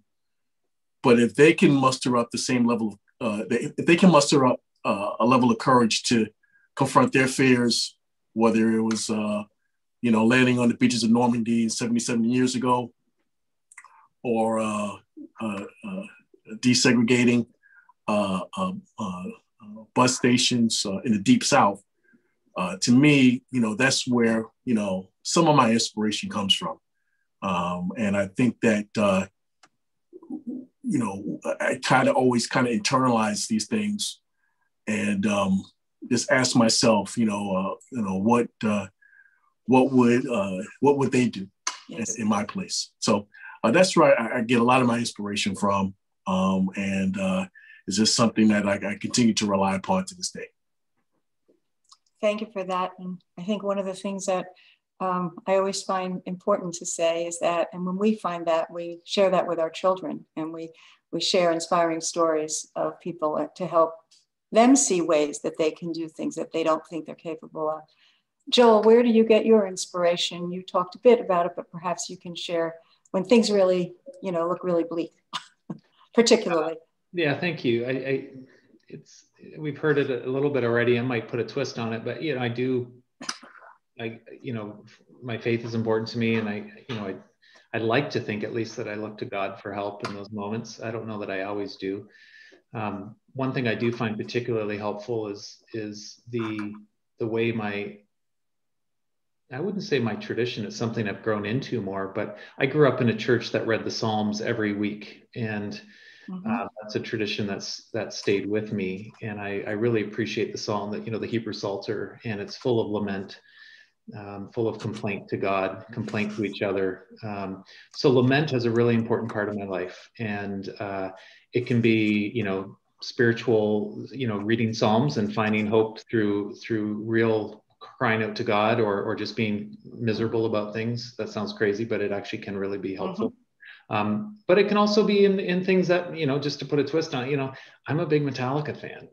But if they can muster up the same level of, if they can muster up a level of courage to confront their fears, whether it was, landing on the beaches of Normandy 77 years ago, or desegregating bus stations in the Deep South, to me, that's where, some of my inspiration comes from. And I think that, I always internalize these things, and just ask myself, what would they do in my place? So that's where I get a lot of my inspiration from, and it's just something that I continue to rely upon to this day. Thank you for that. And I think one of the things that I always find important to say is that, and when we find that, we share that with our children, and we share inspiring stories of people to help them see ways that they can do things that they don't think they're capable of. Joel, where do you get your inspiration? You talked a bit about it, but perhaps you can share when things really, look really bleak, particularly. Yeah, thank you. We've heard it a little bit already. I might put a twist on it, but my faith is important to me, and I'd like to think at least that I look to God for help in those moments. I don't know that I always do. One thing I do find particularly helpful is the way I wouldn't say my tradition is something I've grown into more, but I grew up in a church that read the Psalms every week, and that's a tradition that stayed with me. And I really appreciate the Psalm that, the Hebrew Psalter, and it's full of lament, full of complaint to God, complaint to each other. So lament is a really important part of my life. And it can be, spiritual, reading Psalms and finding hope through real crying out to God, or just being miserable about things. That sounds crazy, but it actually can really be helpful. But it can also be in things that, just to put a twist on it, I'm a big Metallica fan.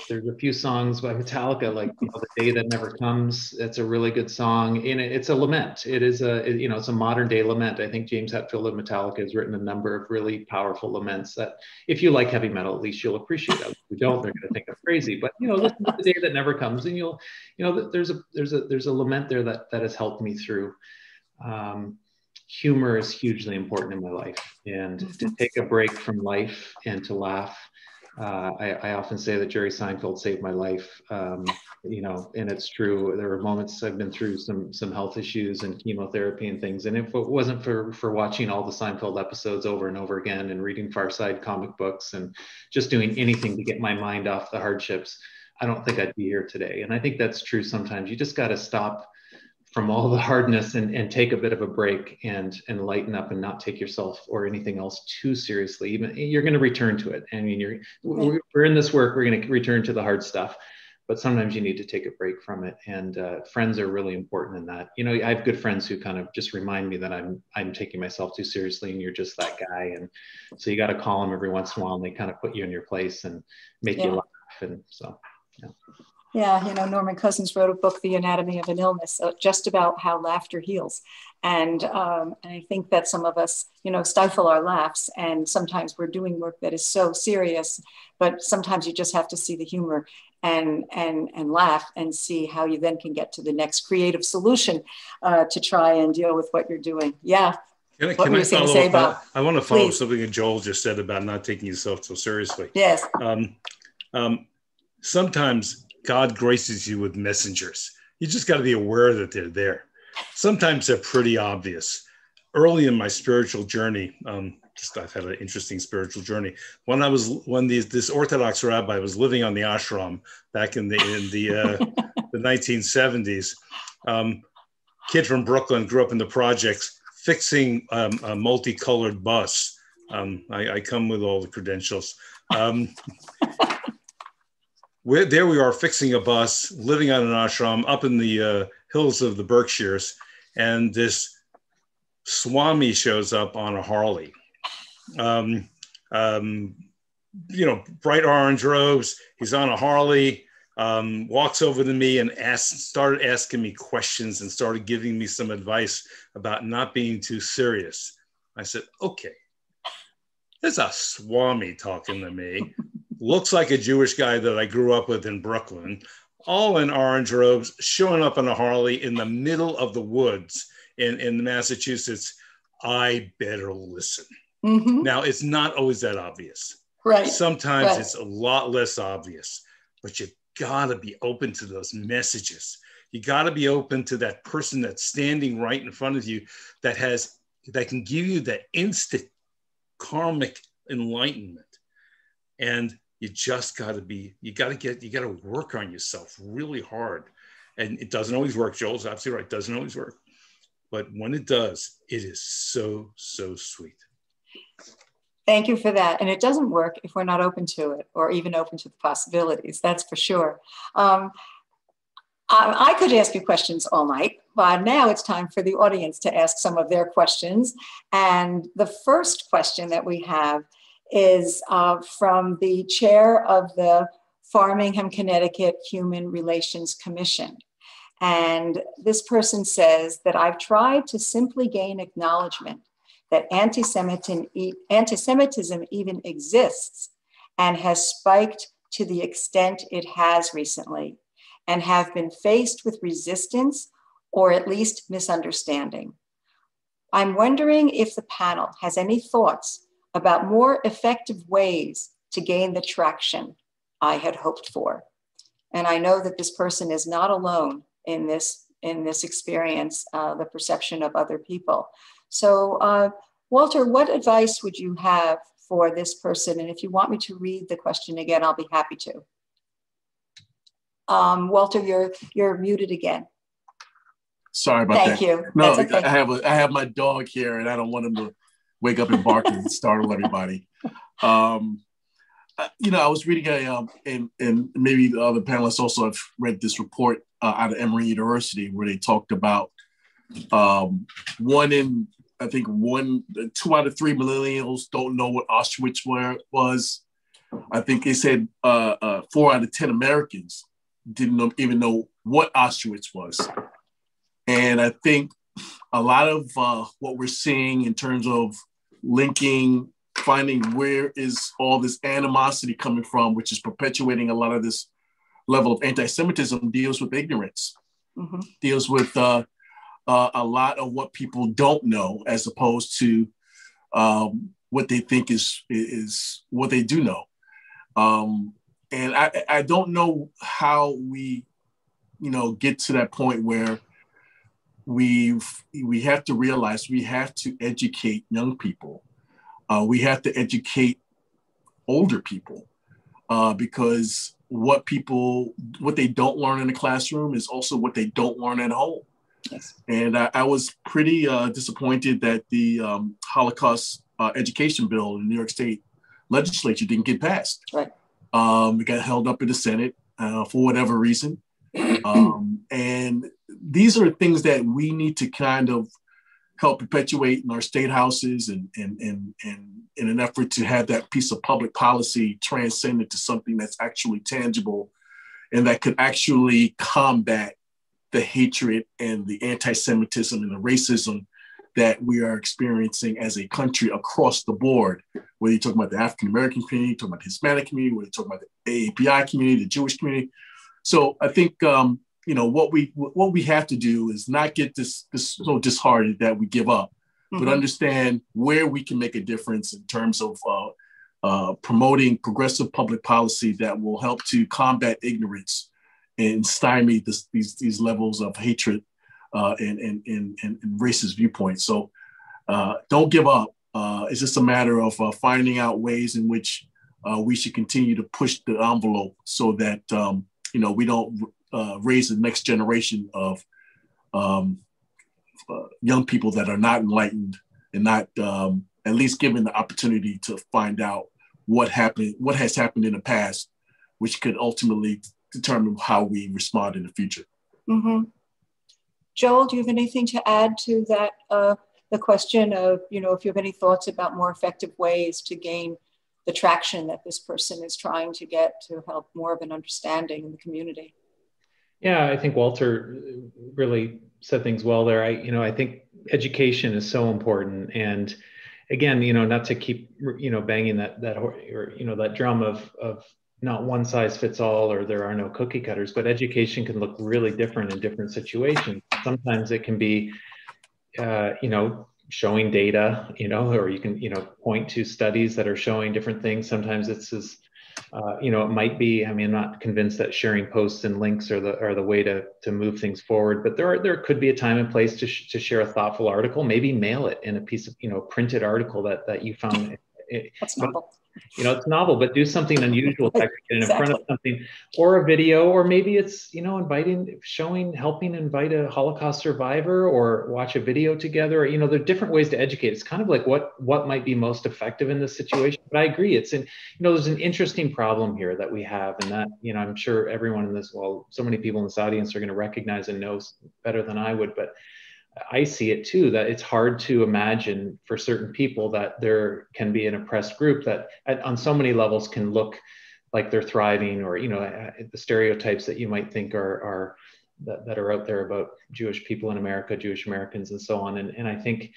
There's a few songs by Metallica, like The Day That Never Comes. It's a really good song, and it's a lament. It is it's a modern day lament. I think James Hetfield of Metallica has written a number of really powerful laments that, if you like heavy metal, at least you'll appreciate it. If you don't, they're going to think I'm crazy. But listen to The Day That Never Comes, and there's a lament there that has helped me through. Humor is hugely important in my life, and to take a break from life and to laugh. I often say that Jerry Seinfeld saved my life, and it's true. There were moments I've been through some health issues and chemotherapy and things, and if it wasn't for watching all the Seinfeld episodes over and over again, and reading Far Side comic books, and just doing anything to get my mind off the hardships, I don't think I'd be here today. And I think that's true sometimes. You just got to stop from all the hardness and take a bit of a break and lighten up, and not take yourself or anything else too seriously. Even you're going to return to it. I mean, we're in this work, we're going to return to the hard stuff, but sometimes you need to take a break from it. And friends are really important in that. I have good friends who kind of just remind me that I'm taking myself too seriously, and you're just that guy. And so you got to call them every once in a while, and they kind of put you in your place and make you laugh. And so, yeah. Yeah, Norman Cousins wrote a book, The Anatomy of an Illness, just about how laughter heals. And I think that some of us, stifle our laughs, and sometimes we're doing work that is so serious, but sometimes you just have to see the humor and laugh, and see how you then can get to the next creative solution to try and deal with what you're doing. Yeah. Can I follow up? I want to follow up something that Joel just said about not taking yourself so seriously. Yes. Sometimes God graces you with messengers. You just got to be aware that they're there. Sometimes they're pretty obvious. Early in my spiritual journey, I've had an interesting spiritual journey. When this Orthodox rabbi was living on the ashram back in the 1970s, kid from Brooklyn, grew up in the projects, fixing a multicolored bus. I come with all the credentials. There we are, fixing a bus, living on an ashram up in the hills of the Berkshires, and this Swami shows up on a Harley. Bright orange robes. He's on a Harley, walks over to me and started asking me questions, and started giving me some advice about not being too serious. I said, okay, there's a Swami talking to me. Looks like a Jewish guy that I grew up with in Brooklyn, all in orange robes, showing up on a Harley in the middle of the woods in Massachusetts. I better listen. Now, it's not always that obvious. Right. Sometimes it's a lot less obvious, but you gotta be open to those messages. You gotta be open to that person that's standing right in front of you that can give you that instant karmic enlightenment. And you just got to work on yourself really hard. And it doesn't always work. Joel's absolutely right. It doesn't always work. But when it does, it is so, so sweet. Thank you for that. And it doesn't work if we're not open to it, or even open to the possibilities. That's for sure. I could ask you questions all night, but now it's time for the audience to ask some of their questions. And the first question that we have is from the chair of the Farmingham, Connecticut Human Relations Commission. And this person says that I've tried to simply gain acknowledgement that anti-Semitism even exists and has spiked to the extent it has recently, and have been faced with resistance or at least misunderstanding. I'm wondering if the panel has any thoughts about more effective ways to gain the traction I had hoped for. And I know that this person is not alone in this experience, the perception of other people. So Walter, what advice would you have for this person? And if you want me to read the question again, I'll be happy to. Walter, you're muted again. Sorry about that. Thank you. No, That's okay. I have my dog here, and I don't want him to wake up and bark and startle everybody. I was reading and maybe the other panelists also have read this report out of Emory University where they talked about 2 out of 3 millennials don't know what Auschwitz was. I think they said 4 out of 10 Americans didn't even know what Auschwitz was. And I think a lot of what we're seeing in terms of finding where is all this animosity coming from, which is perpetuating a lot of this level of anti-Semitism, deals with ignorance, deals with a lot of what people don't know, as opposed to what they think is what they do know. And I don't know how we, get to that point where we have to realize we have to educate young people. We have to educate older people because what they don't learn in the classroom is also what they don't learn at home. Yes. And I was pretty disappointed that the Holocaust education bill in the New York State legislature didn't get passed. Right. It got held up in the Senate for whatever reason. And these are things that we need to kind of help perpetuate in our state houses and in an effort to have that piece of public policy transcend into something that's actually tangible and that could actually combat the hatred and the anti-Semitism and the racism that we are experiencing as a country across the board, whether you're talking about the African-American community, talking about the Hispanic community, whether you're talking about the AAPI community, the Jewish community. So I think, what we have to do is not get this so disheartened that we give up, but understand where we can make a difference in terms of promoting progressive public policy that will help to combat ignorance and stymie these levels of hatred and racist viewpoints. So don't give up. It's just a matter of finding out ways in which we should continue to push the envelope so that we don't raise the next generation of young people that are not enlightened and not at least given the opportunity to find out what has happened in the past, which could ultimately determine how we respond in the future. Mm-hmm. Joel, do you have anything to add to that? The question of, if you have any thoughts about more effective ways to gain the traction that this person is trying to get to help more of an understanding in the community? Yeah, I think Walter really said things well there. I think education is so important. And again, not to keep, banging that drum of not one size fits all, or there are no cookie cutters, but education can look really different in different situations. Sometimes it can be, showing data, or you can, point to studies that are showing different things. Sometimes it's as, it might be, I'm not convinced that sharing posts and links are the way to move things forward, but there could be a time and place to share a thoughtful article, maybe mail it in a piece of, printed article that you found. That's novel. You know, it's novel, but do something unusual, get in front of something, or a video, or maybe it's, you know, helping invite a Holocaust survivor, or watch a video together. You know, there are different ways to educate. It's kind of like what might be most effective in this situation. But I agree, there's an interesting problem here that we have, and that, you know, I'm sure everyone in this, so many people in this audience are going to recognize and know better than I would, but I see it too, that it's hard to imagine for certain people that there can be an oppressed group that on so many levels can look like they're thriving, or, you know, the stereotypes that you might think are out there about Jewish people in America, Jewish Americans, and so on. And I think,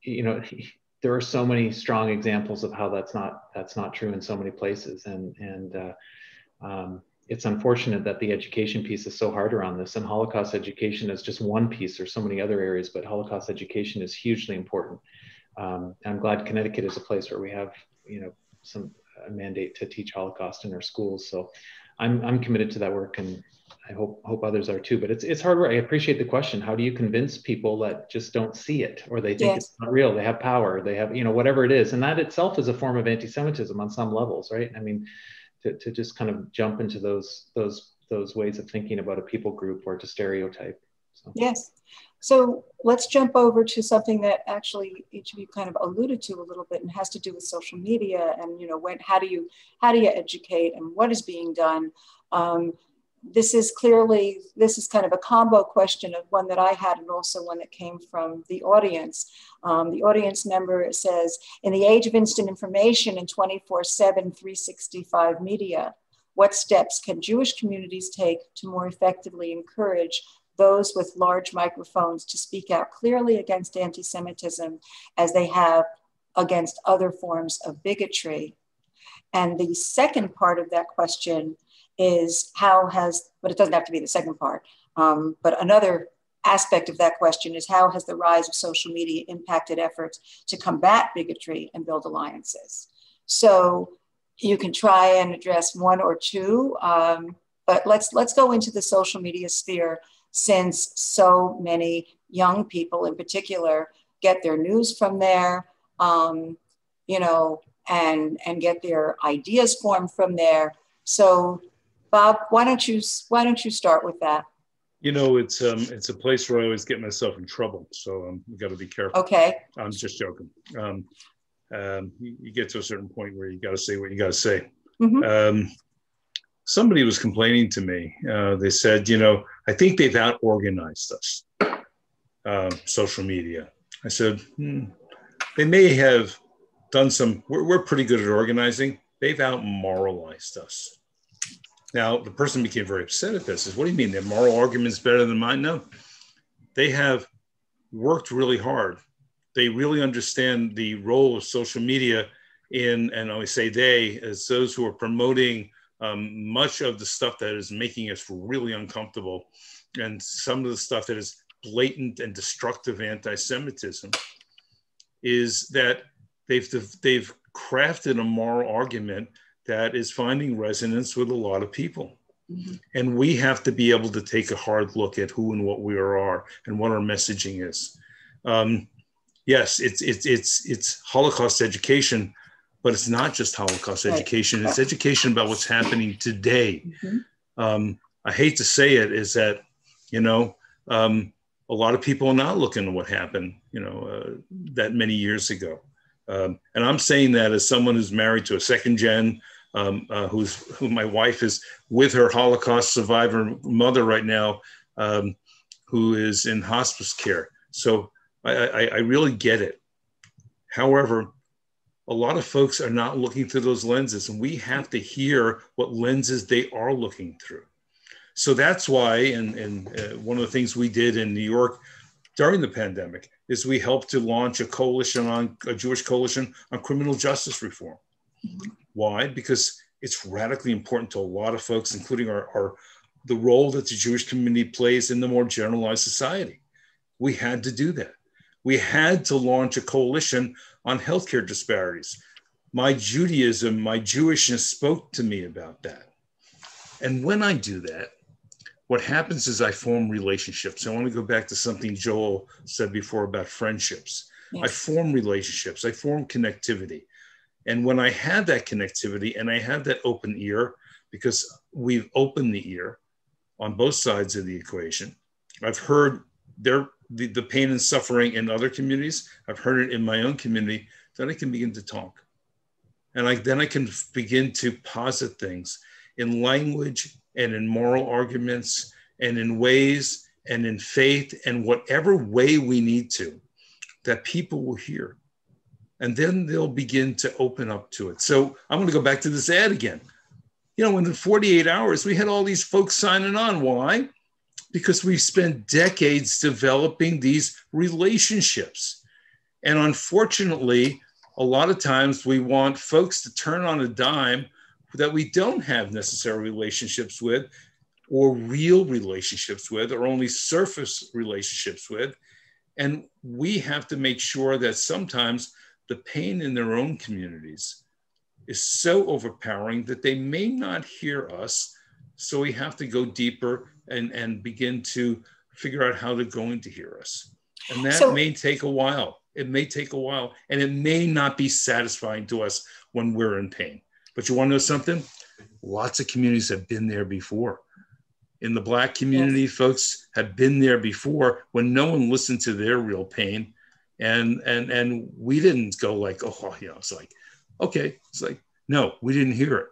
you know, there are so many strong examples of how that's not true in so many places. And it's unfortunate that the education piece is so hard around this, and Holocaust education is just one piece. There's so many other areas, but Holocaust education is hugely important. I'm glad Connecticut is a place where we have, you know, a mandate to teach Holocaust in our schools. So I'm committed to that work, and I hope others are too. But it's hard work. I appreciate the question. How do you convince people that just don't see it, or they think it's not real? They have power. They have, you know, whatever it is, and that itself is a form of anti-Semitism on some levels, right? I mean, to just kind of jump into those ways of thinking about a people group, or to stereotype. So. Yes. So let's jump over to something that actually each of you kind of alluded to a little bit, and has to do with social media, and, you know, how do you educate, and what is being done? This is kind of a combo question of one that I had, and also one that came from the audience. The audience member says, in the age of instant information and 24/7, 365 media, what steps can Jewish communities take to more effectively encourage those with large microphones to speak out clearly against anti-Semitism, as they have against other forms of bigotry? And the second part of that question is but it doesn't have to be the second part, but another aspect of that question is, how has the rise of social media impacted efforts to combat bigotry and build alliances? So you can try and address one or two, but let's go into the social media sphere, since so many young people in particular get their news from there, you know, and get their ideas formed from there. So Bob, why don't you start with that? You know, it's a place where I always get myself in trouble, so we got to be careful. Okay. I'm just joking. You get to a certain point where you got to say what you got to say. Mm-hmm. Somebody was complaining to me. They said, you know, I think they've out-organized us, social media. I said, they may have done we're pretty good at organizing. They've out-moralized us. Now, the person became very upset at this. Says, what do you mean? Their moral argument's better than mine? No. They have worked really hard. They really understand the role of social media and I always say they, as those who are promoting much of the stuff that is making us really uncomfortable, and some of the stuff that is blatant and destructive anti-Semitism, is that they've crafted a moral argument that is finding resonance with a lot of people. Mm-hmm. And we have to be able to take a hard look at who and what we are and what our messaging is. Yes, it's Holocaust education, but it's not just Holocaust education. It's education about what's happening today. Mm-hmm. I hate to say it, is that, you know, a lot of people are not looking at what happened, you know, that many years ago. And I'm saying that as someone who's married to a second gen, who my wife is with her Holocaust survivor mother right now, who is in hospice care. So I really get it. However, a lot of folks are not looking through those lenses, and we have to hear what lenses they are looking through. So that's why, and one of the things we did in New York during the pandemic is we helped to launch a Jewish coalition on criminal justice reform. Mm-hmm. Why? Because it's radically important to a lot of folks, including the role that the Jewish community plays in the more generalized society. We had to do that. We had to launch a coalition on healthcare disparities. My Judaism, my Jewishness spoke to me about that. And when I do that, what happens is I form relationships. I want to go back to something Joel said before about friendships. Yes. I form relationships. I form connectivity. And when I had that connectivity and I had that open ear, because we've opened the ear on both sides of the equation, I've heard the pain and suffering in other communities. I've heard it in my own community. Then I can begin to talk. And then I can begin to posit things in language and in moral arguments and in ways and in faith and whatever way we need to, that people will hear. And then they'll begin to open up to it. So I'm going to go back to this ad again. You know, within 48 hours, we had all these folks signing on. Why? Because we've spent decades developing these relationships. And unfortunately, a lot of times we want folks to turn on a dime that we don't have necessary relationships with, or real relationships with, or only surface relationships with. And we have to make sure that sometimes the pain in their own communities is so overpowering that they may not hear us. So we have to go deeper and begin to figure out how they're going to hear us. And that may take a while. It may take a while, and it may not be satisfying to us when we're in pain. But you want to know something? Lots of communities have been there before. In the Black community, yes, folks have been there before when no one listened to their real pain. And we didn't go like, oh, you know, it's like, okay. It's like, no, we didn't hear it.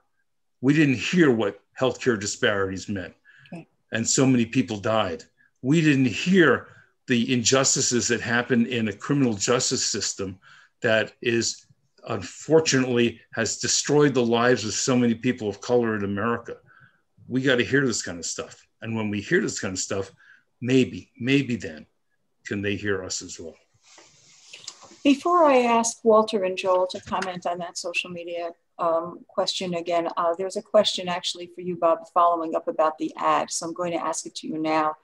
We didn't hear what healthcare disparities meant. Okay. And so many people died. We didn't hear the injustices that happen in a criminal justice system that is, unfortunately, has destroyed the lives of so many people of color in America. We got to hear this kind of stuff. And when we hear this kind of stuff, maybe then can they hear us as well. Before I ask Walter and Joel to comment on that social media question again, there's a question actually for you, Bob, following up about the ad. So I'm going to ask it to you now.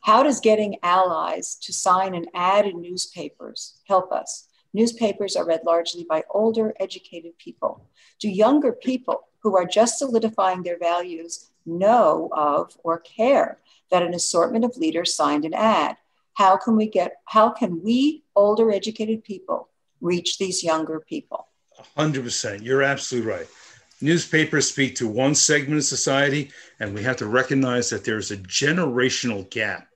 How does getting allies to sign an ad in newspapers help us? Newspapers are read largely by older, educated people. Do younger people who are just solidifying their values know of or care that an assortment of leaders signed an ad? How can we older, educated people reach these younger people? 100%. You're absolutely right. Newspapers speak to one segment of society, and we have to recognize that there's a generational gap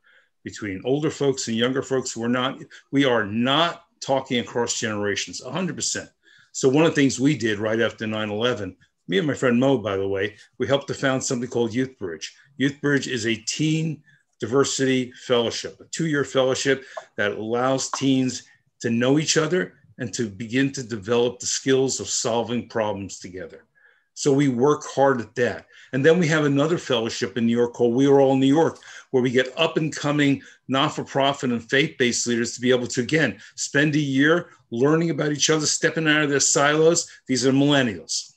between older folks and younger folks. We are not talking across generations, 100%. So one of the things we did right after 9/11, me and my friend Mo, by the way, we helped to found something called Youth Bridge. Youth Bridge is a teen diversity fellowship, a 2-year fellowship that allows teens to know each other and to begin to develop the skills of solving problems together. So we work hard at that. And then we have another fellowship in New York called We Are All New York, where we get up and coming not-for-profit and faith-based leaders to be able to, again, spend a year learning about each other, stepping out of their silos. These are millennials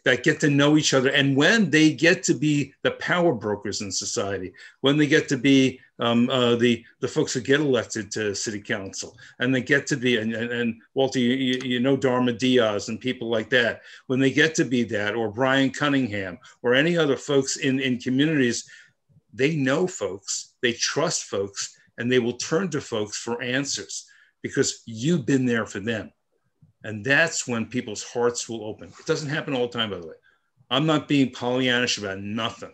that get to know each other. And when they get to be the power brokers in society, when they get to be the folks who get elected to city council, and they get to be, and Walter, you know Dharma Diaz and people like that, when they get to be that, or Brian Cunningham, or any other folks in communities, they know folks, they trust folks, and they will turn to folks for answers because you've been there for them. And that's when people's hearts will open. It doesn't happen all the time, by the way. I'm not being Pollyannish about nothing.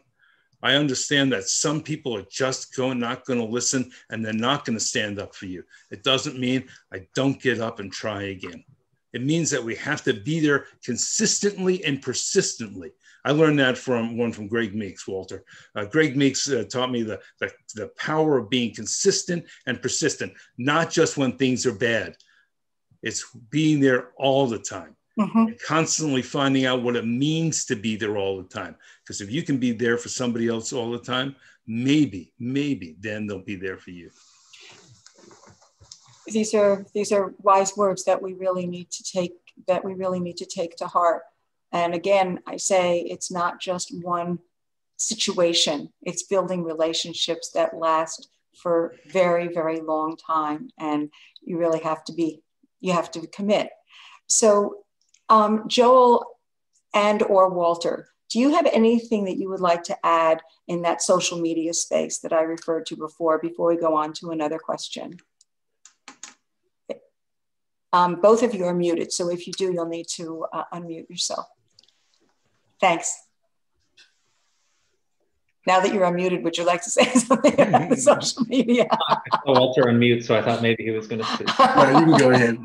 I understand that some people are just not going to listen, and they're not going to stand up for you. It doesn't mean I don't get up and try again. It means that we have to be there consistently and persistently. I learned that from Greg Meeks, Walter. Greg Meeks taught me the power of being consistent and persistent, not just when things are bad. It's being there all the time, and constantly finding out what it means to be there all the time. Because if you can be there for somebody else all the time, maybe then they'll be there for you. These are wise words that we really need to take to heart. And again, I say it's not just one situation. It's building relationships that last for very, very long time. And you really have to commit. So Joel and or Walter, do you have anything that you would like to add in that social media space that I referred to before we go on to another question? Both of you are muted, so if you do, you'll need to unmute yourself. Thanks. Now that you're unmuted, would you like to say something about the social media? I saw Walter unmute, so I thought maybe he was going to speak. Right, you can go ahead.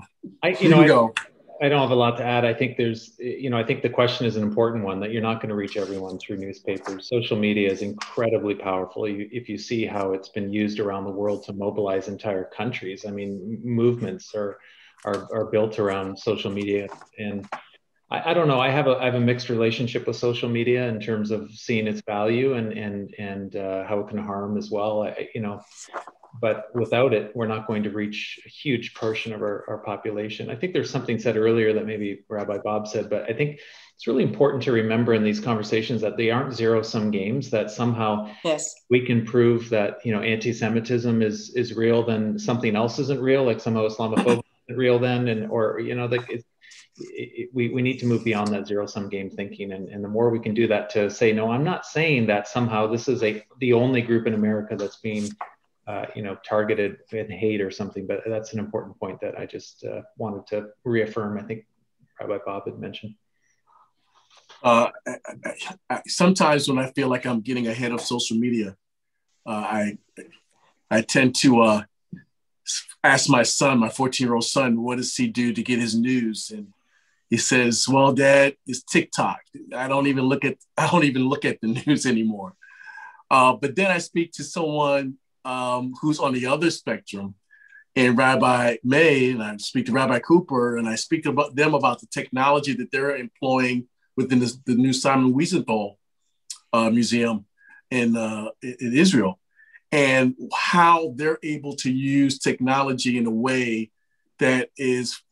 I don't have a lot to add. I think I think the question is an important one, that you're not going to reach everyone through newspapers. Social media is incredibly powerful. If you see how it's been used around the world to mobilize entire countries. I mean, movements are built around social media, and I don't know. I have a mixed relationship with social media in terms of seeing its value and how it can harm as well. But without it, we're not going to reach a huge portion of our population. I think there's something said earlier that maybe Rabbi Bob said, but I think it's really important to remember in these conversations that they aren't zero-sum games, that somehow we can prove that, anti-Semitism is real, then something else isn't real, like somehow Islamophobia isn't real then, we need to move beyond that zero-sum game thinking. And the more we can do that, to say, no, I'm not saying that somehow this is the only group in America that's being targeted with hate or something, but that's an important point that I just wanted to reaffirm. I think Rabbi Bob had mentioned. Sometimes when I feel like I'm getting ahead of social media, I tend to ask my son, my 14-year-old son, what does he do to get his news? And he says, well, Dad, it's TikTok. I don't even look at the news anymore. But then I speak to someone who's on the other spectrum, and Rabbi May, and I speak to Rabbi Cooper, and I speak to them about the technology that they're employing within the new Simon Wiesenthal museum in Israel, and how they're able to use technology in a way that is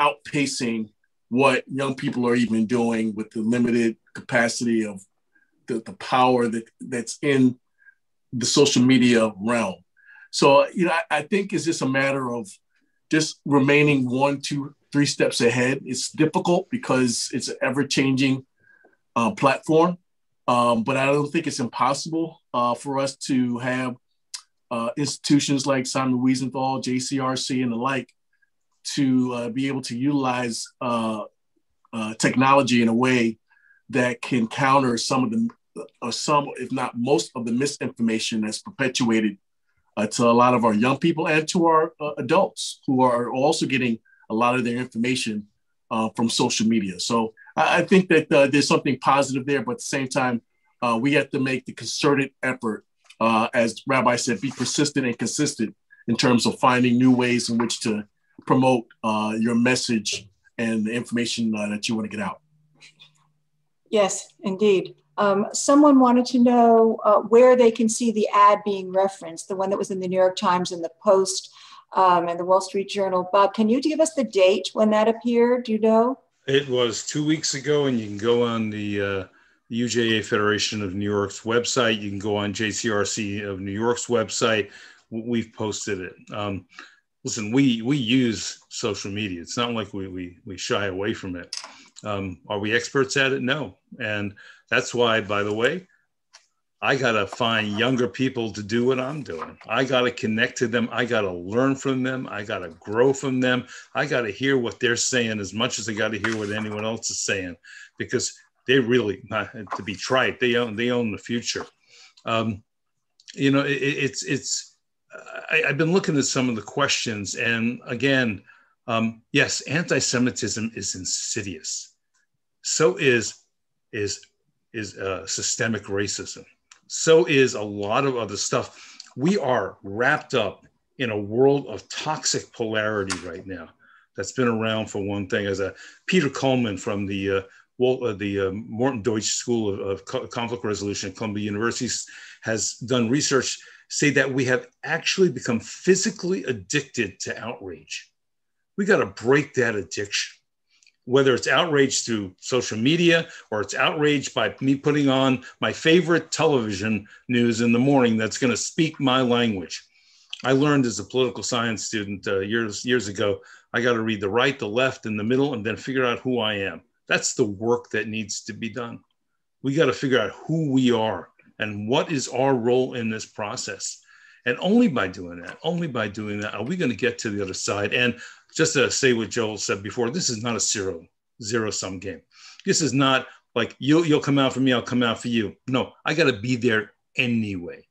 outpacing what young people are even doing with the limited capacity of the power that's in the social media realm. So, I think it's just a matter of just remaining 1, 2, 3 steps ahead. It's difficult because it's an ever-changing platform, but I don't think it's impossible for us to have institutions like Simon Wiesenthal, JCRC, and the like to be able to utilize technology in a way that can counter some, if not most, of the misinformation that's perpetuated to a lot of our young people and to our adults who are also getting a lot of their information from social media. So I think that there's something positive there, but at the same time, we have to make the concerted effort, as Rabbi said, be persistent and consistent in terms of finding new ways in which to promote your message and the information that you want to get out. Yes, indeed. Someone wanted to know where they can see the ad being referenced, the one that was in the New York Times and the Post and the Wall Street Journal. Bob, can you give us the date when that appeared? Do you know? It was 2 weeks ago, and you can go on the UJA Federation of New York's website. You can go on JCRC of New York's website. We've posted it. Listen, we use social media. It's not like we shy away from it. Are we experts at it? No. And that's why, by the way, I got to find younger people to do what I'm doing. I got to connect to them. I got to learn from them. I got to grow from them. I got to hear what they're saying as much as I got to hear what anyone else is saying, because they really, to be trite, they own the future. I've been looking at some of the questions, and again, yes, anti-Semitism is insidious. So is systemic racism. So is a lot of other stuff. We are wrapped up in a world of toxic polarity right now that's been around, for one thing. As Peter Coleman from the Morton Deutsch School of Conflict Resolution at Columbia University has done research, say that we have actually become physically addicted to outrage. We got to break that addiction. Whether it's outrage through social media or it's outrage by me putting on my favorite television news in the morning that's going to speak my language. I learned as a political science student years ago, I got to read the right, the left, and the middle, and then figure out who I am. That's the work that needs to be done. We got to figure out who we are and what is our role in this process. And only by doing that, are we going to get to the other side. And just to say what Joel said before, this is not a zero-sum game. This is not like you'll come out for me, I'll come out for you. No, I got to be there anyway.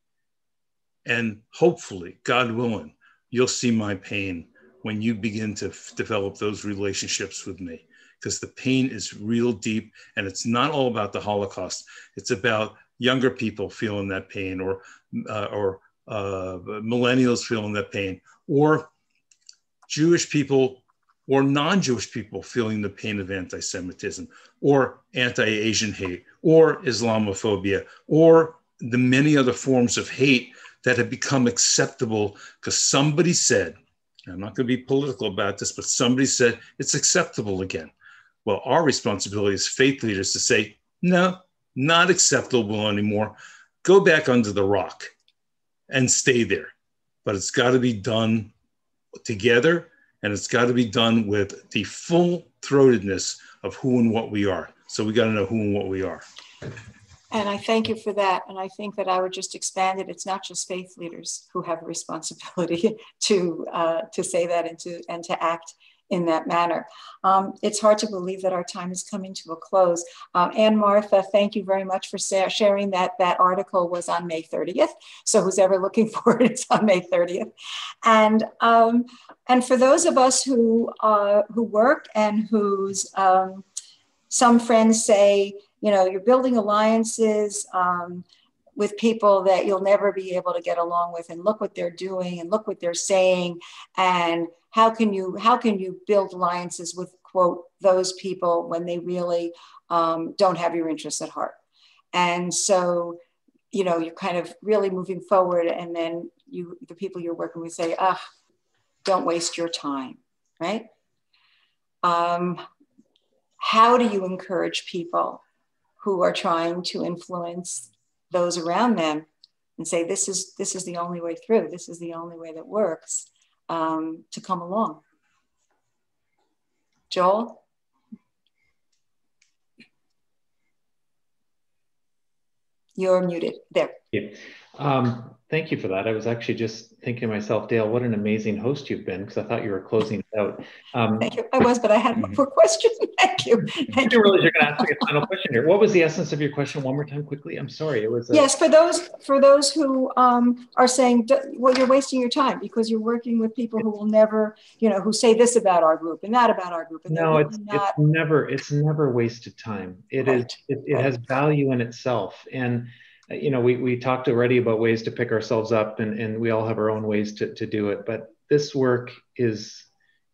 And hopefully, God willing, you'll see my pain when you begin to develop those relationships with me, because the pain is real deep, and it's not all about the Holocaust. It's about younger people feeling that pain, or millennials feeling that pain, or Jewish people or non-Jewish people feeling the pain of anti-Semitism, or anti-Asian hate, or Islamophobia, or the many other forms of hate that have become acceptable because somebody said, I'm not going to be political about this, but somebody said it's acceptable again. Well, our responsibility as faith leaders to say, no, not acceptable anymore. Go back under the rock and stay there. But it's got to be done together, and it's got to be done with the full-throatedness of who and what we are. So we got to know who and what we are. And I thank you for that. And I think that I would just expand it. It's not just faith leaders who have a responsibility to say that and to act in that manner. It's hard to believe that our time is coming to a close. Ann Martha, thank you very much for sharing that. That article was on May 30th. So who's ever looking for it, it's on May 30th. And for those of us who work and whose some friends say, you know, you're building alliances with people that you'll never be able to get along with, and look what they're doing and look what they're saying. And how can you build alliances with, quote, those people when they really don't have your interests at heart? And so, you know, you're kind of really moving forward, and then the people you're working with say, don't waste your time, right? How do you encourage people who are trying to influence those around them and say, this is the only way through, this is the only way that works, to come along? Joel? You're muted. There. Yeah. Thank you for that. I was actually just thinking to myself, Dale, what an amazing host you've been, because I thought you were closing it out. Thank you. I was, but I had one more question. Thank you. I didn't realize you're going to ask me a final question here. What was the essence of your question? One more time quickly. I'm sorry. It was yes, for those who are saying, well, you're wasting your time because you're working with people who will never, you know, who say this about our group and that about our group. And no, it's never wasted time. It has value in itself. And you know, we talked already about ways to pick ourselves up, and we all have our own ways to do it. But this work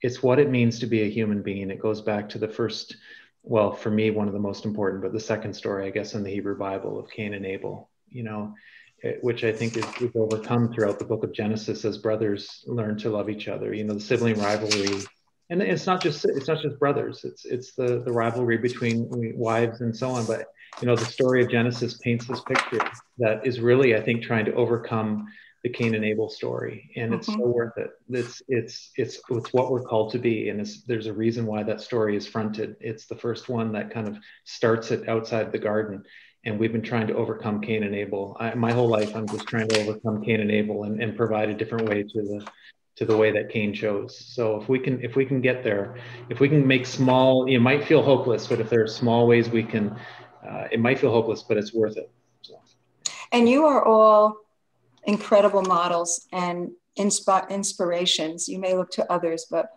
it's what it means to be a human being. It goes back to the first, well, for me, one of the most important, but the second story, I guess, in the Hebrew Bible of Cain and Abel, you know, which I think is overcome throughout the book of Genesis as brothers learn to love each other. You know, the sibling rivalry. And it's not just brothers. It's the rivalry between wives and so on. But you know, the story of Genesis paints this picture that is really, I think, trying to overcome the Cain and Abel story, and it's so worth it. It's what we're called to be, and there's a reason why that story is fronted. It's the first one that kind of starts it outside the garden, and we've been trying to overcome Cain and Abel. My whole life, I'm just trying to overcome Cain and Abel and provide a different way to the way that Cain chose. So if we can get there, if we can make small, it might feel hopeless, but if there are small ways we can, it might feel hopeless, but it's worth it. So. And you are all incredible models and inspirations. You may look to others, but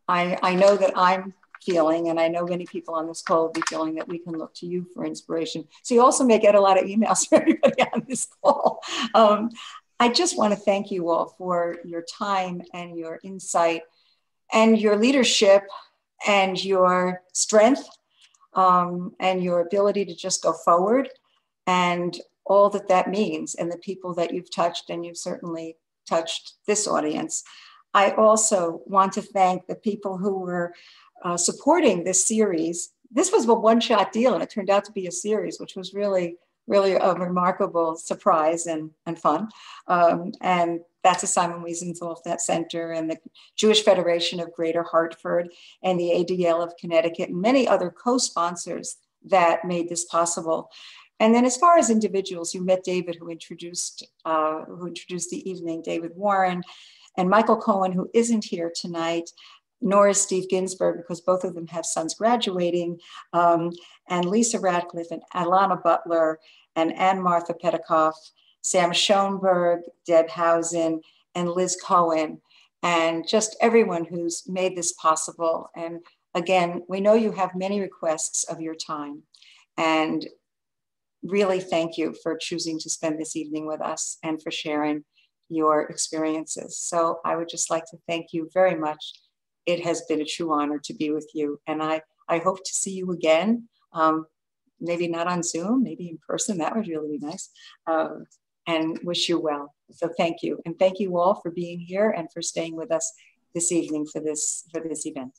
I know that I'm feeling, and I know many people on this call will be feeling, that we can look to you for inspiration. So you also may get a lot of emails from everybody on this call. I just want to thank you all for your time and your insight and your leadership and your strength and your ability to just go forward and all that means, and the people that you've touched, and you've certainly touched this audience. I also want to thank the people who were supporting this series. This was a one-shot deal, and it turned out to be a series, which was really a remarkable surprise and fun. And that's the Simon Wiesenthal Center and the Jewish Federation of Greater Hartford and the ADL of Connecticut and many other co-sponsors that made this possible. And then as far as individuals, you met David, who introduced the evening, David Warren, and Michael Cohen, who isn't here tonight, nor is Steve Ginsburg, because both of them have sons graduating, and Lisa Ratcliffe and Alana Butler and Ann Martha Petikoff, Sam Schoenberg, Deb Housen, and Liz Cohen, and just everyone who's made this possible. And again, we know you have many requests of your time, and really thank you for choosing to spend this evening with us and for sharing your experiences. So I would just like to thank you very much. It has been a true honor to be with you. And I hope to see you again, maybe not on Zoom, maybe in person, that would really be nice, and wish you well. So thank you. And thank you all for being here and for staying with us this evening for this event.